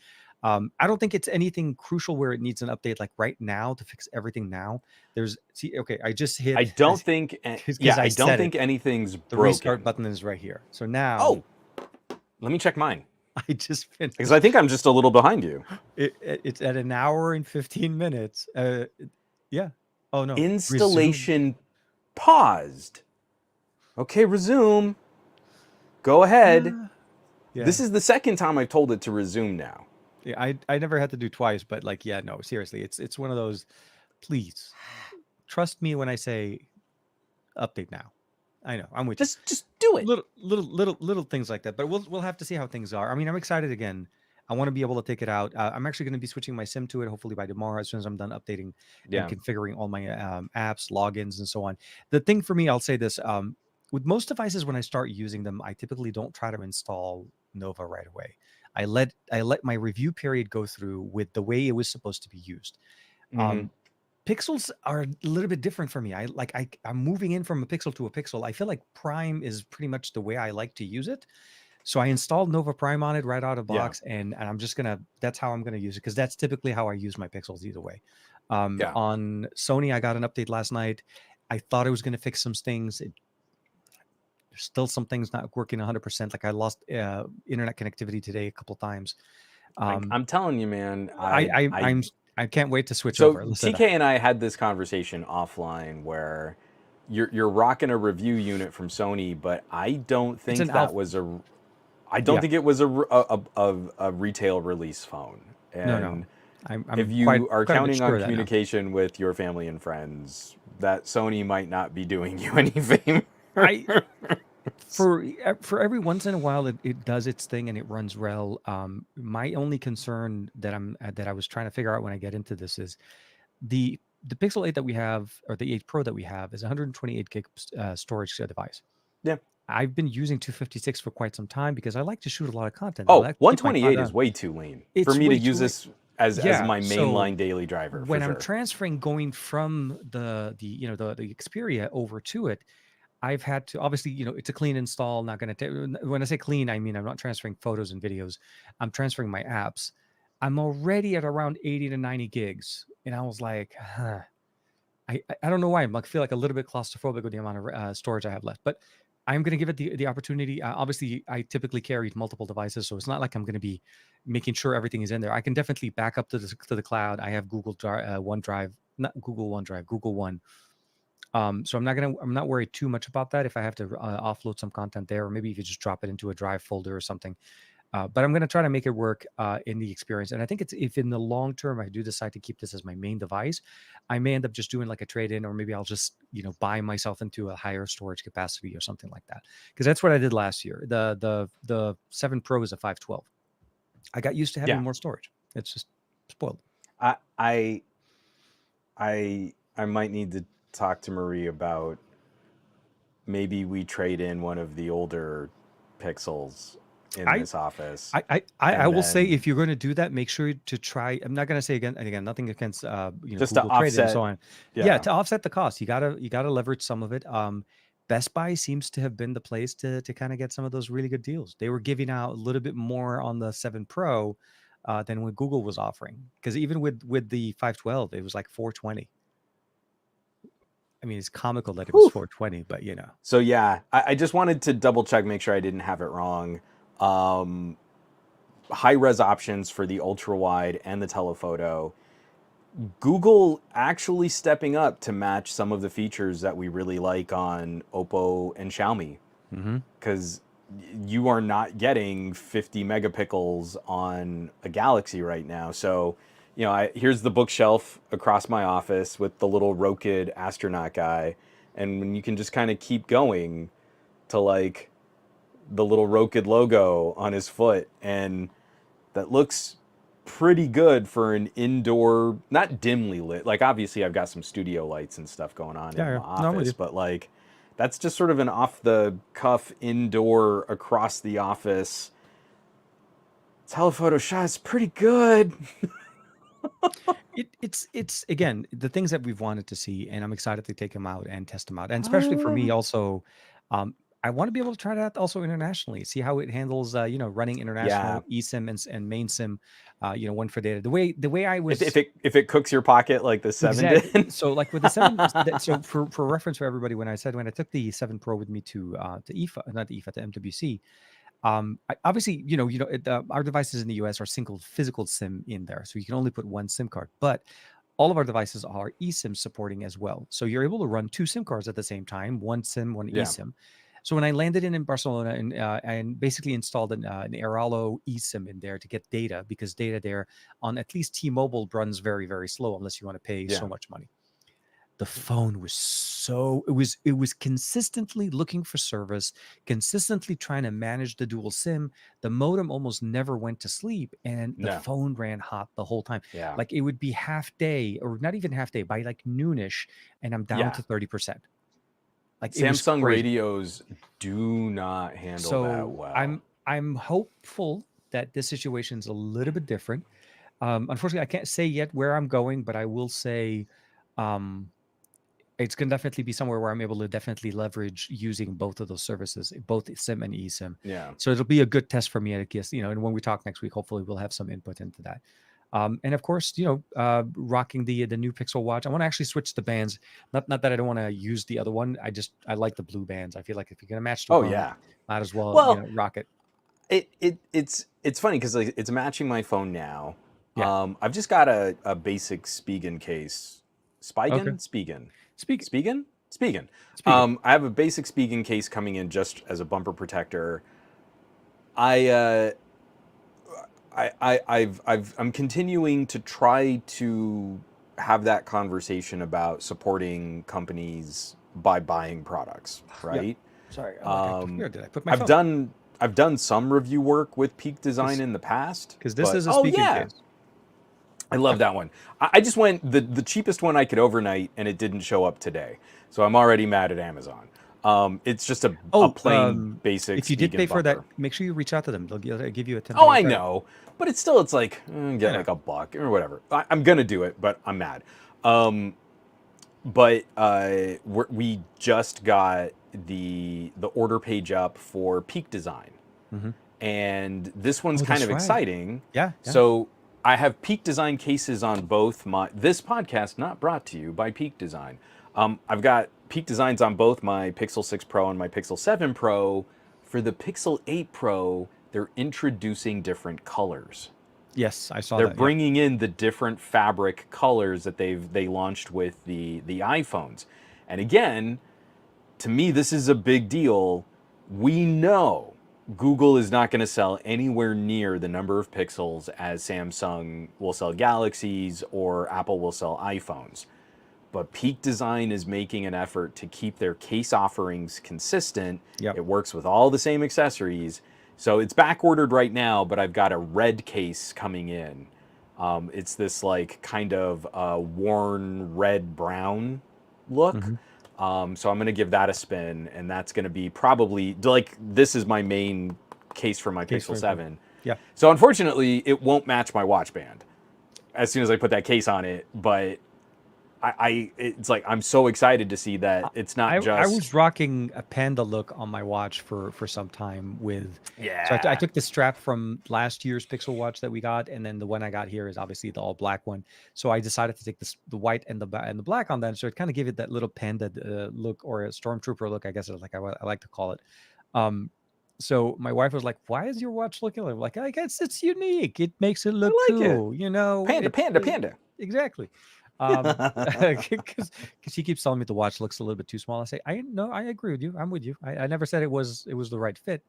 I don't think it's anything crucial where it needs an update like right now to fix everything now. Okay, I just I hit don't think, because yeah, I I don't said think it. anything's The restart broken. button is right here. So now Oh, let me check mine I just because I finished. think I'm just a little behind you. It's at an hour and 15 minutes. Yeah. Oh no. Resume. Installation paused. Okay, resume. Go ahead. Yeah. This is the second time I've told it to resume now. Yeah. I never had to do twice, but like, yeah, no, seriously, it's one of those. Please trust me when I say update now. I know I'm with you. Just do it. Little things like that, but we'll have to see how things are. I mean, I'm excited again. I want to be able to take it out. I'm actually going to be switching my sim to it hopefully by tomorrow as soon as I'm done updating and Yeah. configuring all my apps, logins, and so on. The thing for me, I'll say this: with most devices, when I start using them, I typically don't try to install Nova right away. I let my review period go through with the way it was supposed to be used. Mm-hmm. Um, Pixels are a little bit different for me. I'm moving in from a Pixel to a Pixel. I feel like Prime is pretty much the way I like to use it. So I installed Nova Prime on it right out of Yeah. box, and I'm just gonna that's how I'm gonna use it because that's typically how I use my Pixels either way. Yeah. On Sony, I got an update last night. I thought it was gonna fix some things. There's still some things not working 100%. Like I lost internet connectivity today a couple times. Um, I'm telling you, man. I, I I I I'm I can't wait to switch So over. Listen, TK and I had this conversation offline where you're rocking a review unit from Sony, but it's an that alpha. was a I don't Yeah, think it was a retail release phone. no. And if I'm quite you are quite a bit counting sure on of that now. communication with your family and friends, that Sony might not be doing you any favor. I for every once in a while it does its thing and it runs well. My only concern that I was trying to figure out when I get into this is the Pixel 8 that we have, or the 8 Pro that we have, is 128 gig storage device. Yeah. I've been using 256 for quite some time because I like to shoot a lot of content. I Oh, like to keep my cloud 128 is on. way too lean for It's me to way use too late. this as Yeah. my So mainline daily driver for when I'm sure. transferring going from the Xperia over to it, I've had to obviously, it's a clean install, not going to when I say clean, I mean I'm not transferring photos and videos. I'm transferring my apps. I'm already at around 80 to 90 gigs. And I was like, huh. I don't know why. Feel like a little bit claustrophobic with the amount of storage I have left, but I'm going to give it the opportunity. Obviously, I typically carry multiple devices, so it's not like I'm going to be making sure everything is in there. I can definitely back up to the cloud. I have Google OneDrive, not Google OneDrive, Google One. So I'm not worried too much about that. If I have to offload some content there, or maybe if you just drop it into a Drive folder or something. But I'm going to try to make it work in the experience. And I think if in the long term I do decide to keep this as my main device, I may end up just doing like a trade in, or maybe I'll just buy myself into a higher storage capacity or something like that. Because that's what I did last year. The 7 Pro is a 512. I got used to having Yeah. more storage. It's just spoiled. I I I might need to talk to Marie about maybe we trade in one of the older Pixels in I this office, I and will say then if you're going to do that, make sure to try. I'm not going to say again and again nothing against just to Google Trade and so offset. on. Yeah, Yeah. to offset the cost, you gotta leverage some of it. Best Buy seems to have been the place to kind of get some of those really good deals. They were giving out a little bit more on the 7 Pro than what Google was offering. Because even with the 512, it was like 420. I mean, it's comical that it was Whew. 420, but So yeah, I just wanted to double check, make sure I didn't have it wrong. Um, High res options for the ultra wide and the telephoto. Google actually stepping up to match some of the features that we really like on Oppo and Xiaomi, hmm because you are not getting 50 megapixels on a Galaxy right now. So, here's the bookshelf across my office with the little Rokid astronaut guy, and when you can just kind of keep going to like the little Rokid logo on his foot, and that looks pretty good for an indoor, not dimly lit. Like obviously I've got some studio lights and stuff going on in yeah, my yeah. No, I'm with office, you. but like that's just sort of an off the cuff indoor across the office telephoto shot is pretty good. It's again the things that we've wanted to see, and I'm excited to take them out and test them out. And especially for me, also, um, I want to be able to try that also internationally, see how it handles, running Yeah. international eSIM and main SIM, one for data. The way I If, if was it if it cooks your pocket like the 7 did. exactly so like with the seven. So for reference for everybody, when I took the 7 Pro with me to IFA, not the IFA, to MWC. Obviously, our devices in the US are single physical SIM in there, so you can only put one SIM card. But all of our devices are eSIM supporting as well, so you're able to run two SIM cards at the same time, one SIM, one Yeah. eSIM. So when I landed in Barcelona and basically installed an Airalo eSIM in there to get data, because data there on at least T-Mobile runs very, very slow unless you want to pay so Yeah. much money. The phone was it was consistently looking for service, consistently trying to manage the dual SIM. The modem almost never went to sleep, and the No. phone ran hot the whole time. Yeah. Like it would be half day, or not even half day, by like noonish, and I'm down Yeah. to 30%. Like it was Samsung crazy. radios do not handle that So well. I'm hopeful that this situation's a little bit different. Unfortunately, I can't say yet where I'm going, but I will say, um, it's going to definitely be somewhere where I'm able to definitely leverage using both of those services, both SIM and eSIM. Yeah. So it'll be a good test for me, I guess, and when we talk next week, hopefully we'll have some input into that. And of course, rocking the new Pixel Watch. I want to actually switch the bands. Not that I don't want to use the other one. I like the blue bands. I feel like if you're gonna match the Oh phone, yeah. might as well, Well, rock it. it's funny because like, it's matching my phone now. Yeah. I've just got a basic Spigen case. Okay. Spigen? Speak. Spigen? Spigen. Speaking. I have a basic Spigen case coming in just as a bumper protector. I I'm continuing to try to have that conversation about supporting companies by buying products, Yeah. right? Sorry. I'm like, Um, where did I put my I've phone? done some review work with Peak Design in the past, Because this but is a oh speaking yeah, case. I love that one. I just went the cheapest one I could overnight, and it didn't show up today, so I'm already mad at Amazon. It's just a Oh, plain basic if you did pay Spigen for that, bumper. make sure you reach out to them. They'll give you a Oh, $10 I credit. know, but it's still, it's like I get know. like a buck or whatever. I'm gonna do it, but I'm mad. Um, but we just got the order page up for Peak Design, Hmm. and this one's Oh, kind that's of right. exciting. Yeah, yeah. So I have Peak Design cases on both my. This podcast not brought to you by Peak Design. I've got Peak Designs on both my Pixel 6 Pro and my Pixel 7 Pro. For the Pixel 8 Pro, they're introducing different colors. Yes, I saw They're that. Yeah. bringing in the different fabric colors that they launched with the iPhones. And again, to me, this is a big deal. We know Google is not going to sell anywhere near the number of pixels as Samsung will sell Galaxies or Apple will sell iPhones. But Peak Design is making an effort to keep their case offerings consistent. Yep. It works with all the same accessories. So it's back ordered right now, but I've got a red case coming in. It's this like kind of worn red brown look. Hmm. So I'm going to give that a spin, and that's going to be probably like this is my main case for my Case Pixel for info. 7. Yeah. So unfortunately, it won't match my watch band as soon as I put that case on it, but it's like I'm so excited to see that it's not I just was rocking a panda look on my watch for some time with. So I yeah. took the strap from last year's Pixel Watch that we got, and then the one I got here is obviously the all black one. So I decided to take the white and the black on that, so it kind of gave it that little panda look, or a stormtrooper look, I guess is like I like to call it. Um, so my wife was like, "Why is your watch looking like?" I'm like, I guess it's unique. It makes it look I like it. cool. Panda, panda, panda. Exactly. Because she keeps telling me the watch looks a little bit too small. I say, I no, I agree with you. I'm with you. I never said it was the right fit.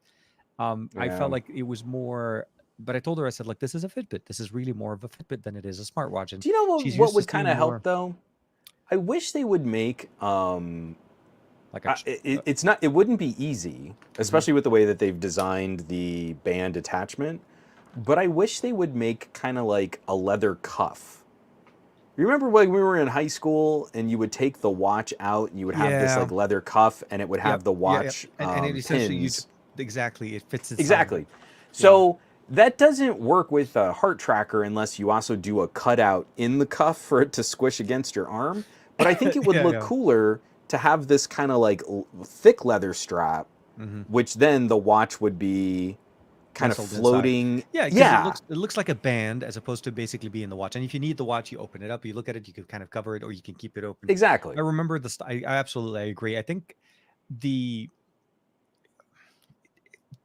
I Yeah. felt like it was more, but I told her, I said, like, this is a Fitbit. This is really more of a Fitbit than it is a smartwatch. And Do you know she's what used to would kind seeing of help more though? I wish they would make like it's not it wouldn't be easy, mhm. especially with the way that they've designed the band attachment, but I wish they would make kind of like a leather cuff. You remember when we were in high school and you would take the watch out and you would have this Yeah. like leather cuff and it would have Yep. the Yeah. Yep. watch And it essentially pins. exactly, it fits inside of it. Exactly. Yeah. So That doesn't work with a heart tracker unless you also do a cutout in the cuff for it to squish against your arm. But I think it would Yeah, look yeah. cooler to have this kind of like thick leather strap, Hmm. which then the watch would be kind of Nestled inside. floating. Yeah, because Yeah, it looks like a band as opposed to basically being the watch. And if you need the watch, you open it up, you look at it, you can kind of cover it, or you can keep it open. I exactly. remember the I absolutely, I agree. I think the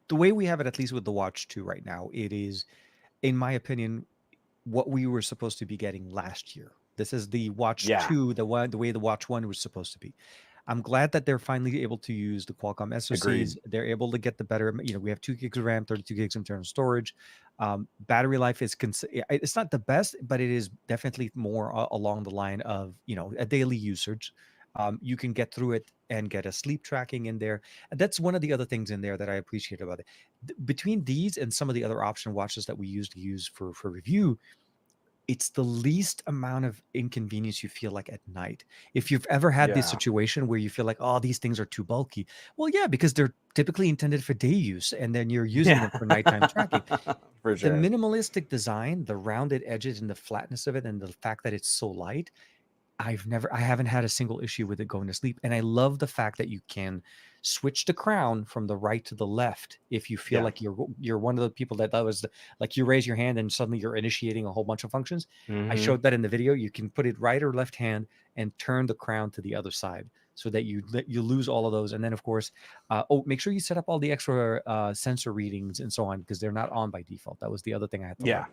the way we have it, at least with the watch 2 right now, it is, in my opinion, what we were supposed to be getting last year. This is the watch Yeah, 2, the way the watch 1 was supposed to be. I'm glad that they're finally able to use the Qualcomm agreed. SoCs. They're able to get the better, we have 2 gigs of RAM, 32 gigs internal storage. Battery life is, it's not the best, but it is definitely more along the line of, a daily usage. You can get through it and get a sleep tracking in there. And that's one of the other things in there that I appreciate about it. Between these and some of the other option watches that we usually use for review, it's the least amount of inconvenience you feel like at night. If you've ever had this Yeah, situation where you feel like, oh, these things are too bulky. Well, yeah, because they're typically intended for day use and then you're using yeah, them for nighttime tracking. for The sure. minimalistic design, the rounded edges and the flatness of it, and the fact that it's so light, I haven't had a single issue with it going to sleep. And I love the fact that you can switch the crown from the right to the left if you feel Yeah. like you're one of the people that was like you raise your hand and suddenly you're initiating a whole bunch of functions. I Hmm. showed that in the video. You can put it right or left hand and turn the crown to the other side so that you lose all of those. And then of course, make sure you set up all the extra sensor readings and so on because they're not on by default. That was the other thing I had to learn. Yeah,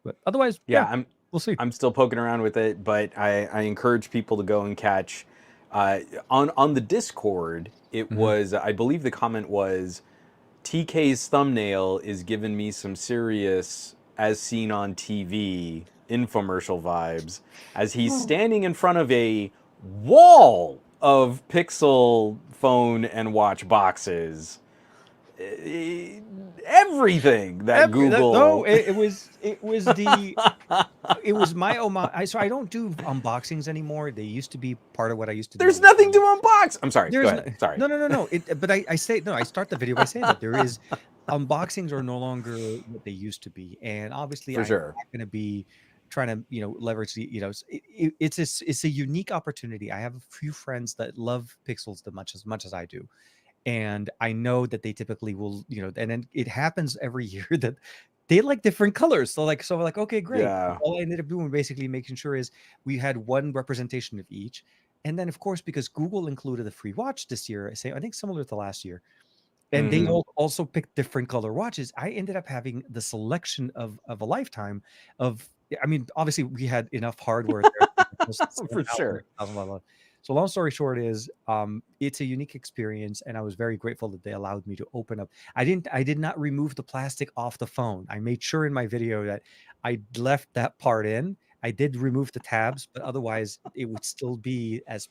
But otherwise, yeah. yeah, we'll see. I'm still poking around with it, but I encourage people to go and catch uh, on the Discord. It Hmm. was, I believe the comment was, TK's thumbnail is giving me some serious as seen on TV infomercial vibes as he's standing in front of a wall of Pixel phone and watch boxes. Everything that No, Google. it was my homage. So I don't do unboxings anymore. They used to be part of what I used to do There's all the nothing to time. unbox. I'm sorry. Go There's no, ahead. Sorry. no. But I say no. I start the video by saying that there is unboxings are no longer what they used to be, and obviously For I'm sure. not going to be trying to leverage the it's a unique opportunity. I have a few friends that love pixels as much as I do, and I know that they typically will, and then it happens every year that they like different colors. So we're like, okay, great. Yeah. All I ended up doing basically making sure is we had one representation of each. And then of course, because Google included a free watch this year, I think similar to last year, and they Hmm. also picked different color watches, I ended up having the selection of a lifetime of, I mean, obviously we had enough hardware there to just For sure. 7,000, blah, blah. So long story short is, it's a unique experience, and I was very grateful that they allowed me to open up. I did not remove the plastic off the phone. I made sure in my video that I left that part in. I did remove the tabs, but otherwise it would still be as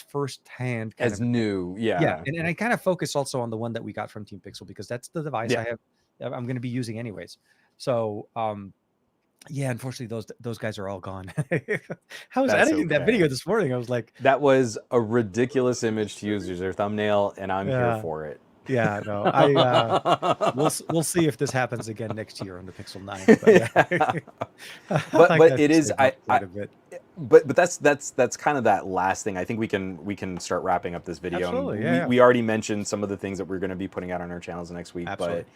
first hand kind As of. new. Yeah, Yeah. and I kind of focus also on the one that we got from Team Pixel because that's the device Yeah. I have I'm gonna be using anyways. So, yeah, unfortunately, those guys are all gone. I was That's editing that video okay. this morning. I was like, That was a ridiculous image to use as their thumbnail, and I'm here yeah, for it. yeah, no, we'll see if this happens again next year on the Pixel 9. But yeah, Yeah. I But got it to say is about quite a bit. but that's kind of that last thing. I think we can start wrapping up this video, Absolutely, and yeah, yeah, we already mentioned some of the things that we're going to be putting out on our channels next week, but absolutely.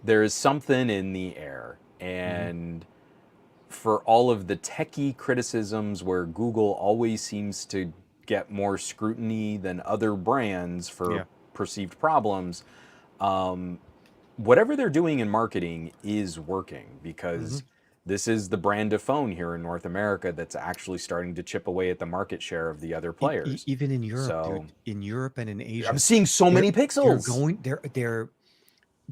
there is something in the air. Hmm. And for all of the techie criticisms where Google always seems to get more scrutiny than other brands for Yeah. perceived problems, whatever they're doing in marketing is working Hmm. because this is the brand of phone here in North America that's actually starting to chip away at the market share of the other players. Even in Europe, dude, So in Europe and in I'm Asia, seeing so they're many pixels. they're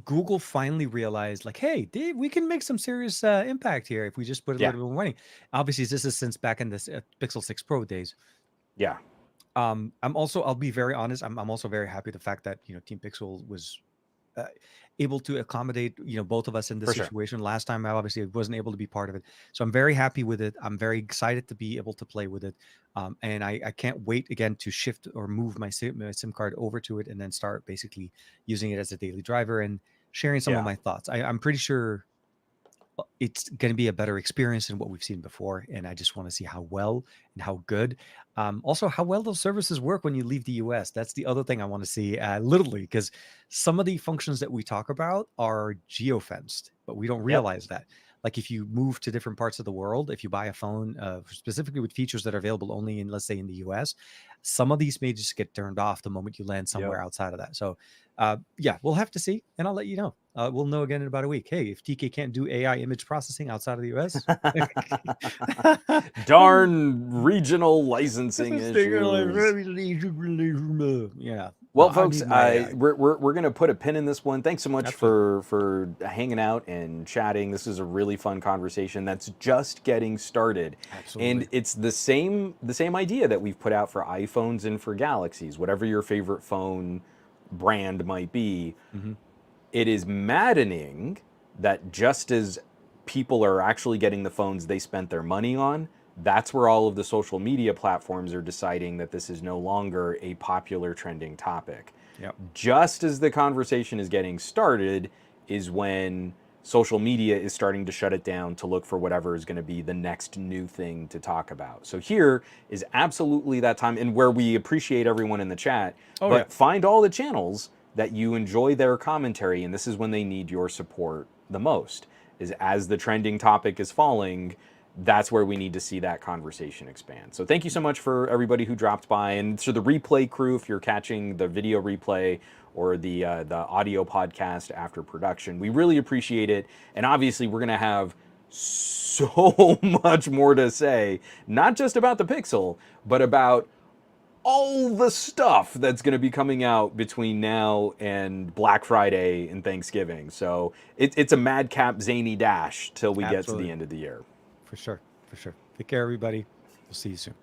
Google finally realized, like, hey, we can make some serious impact here if we just put a Yeah, little bit more money. Obviously, this is since back in this Pixel 6 Pro days. yeah, I'll be very honest. I'm also very happy the fact that Team Pixel was uh, able to accommodate both of us in this for sure. situation. Last time I obviously wasn't able to be part of it, so I'm very happy with it. I'm very excited to be able to play with it, and I can't wait again to shift or move my SIM card over to it and then start basically using it as a daily driver. And sharing some of Yeah. my thoughts. I'm pretty sure it's going to be a better experience than what we've seen before, and I just want to see how well and how good, also how well those services work when you leave the US. That's the other thing I want to see, literally, because some of the functions that we talk about are geofenced, but we don't Yep. realize that. Like if you move to different parts of the world, if you buy a phone specifically with features that are available only in, let's say, in the US, some of these may just get turned off the moment you land Yep. somewhere outside of that. So yeah, we'll have to see, and I'll let you know. We'll know again in about a week. Hey, if TK can't do AI image processing outside of the US, Darn regional licensing issues. yeah, no, Well, I folks, need my AI. we're going to put a pin in this one. Thanks so much Absolutely. for hanging out and chatting. This is a really fun conversation that's just getting started, and Absolutely. it's the same idea that we've put out for iPhones and for Galaxies, whatever your favorite phone brand might be. Hmm. It is maddening that just as people are actually getting the phones they spent their money on, that's where all of the social media platforms are deciding that this is no longer a popular trending topic. Yep. Just as the conversation is getting started is when social media is starting to shut it down to look for whatever is going to be the next new thing to talk about. So here is absolutely that time, and where we appreciate everyone in the chat, Oh yeah. but find all the channels that you enjoy their commentary, and this is when they need your support the most. Is as the trending topic is falling, that's where we need to see that conversation expand. So thank you so much for everybody who dropped by, and to the replay crew, if you're catching the video replay or the audio podcast after production, we really appreciate it. And obviously, we're gonna have so much more to say, not just about the Pixel, but about all the stuff that's going to be coming out between now and Black Friday and Thanksgiving. So it's a madcap zany dash till we get to the Absolutely. end of the year. For sure. For sure. Take care, everybody. We'll see you soon.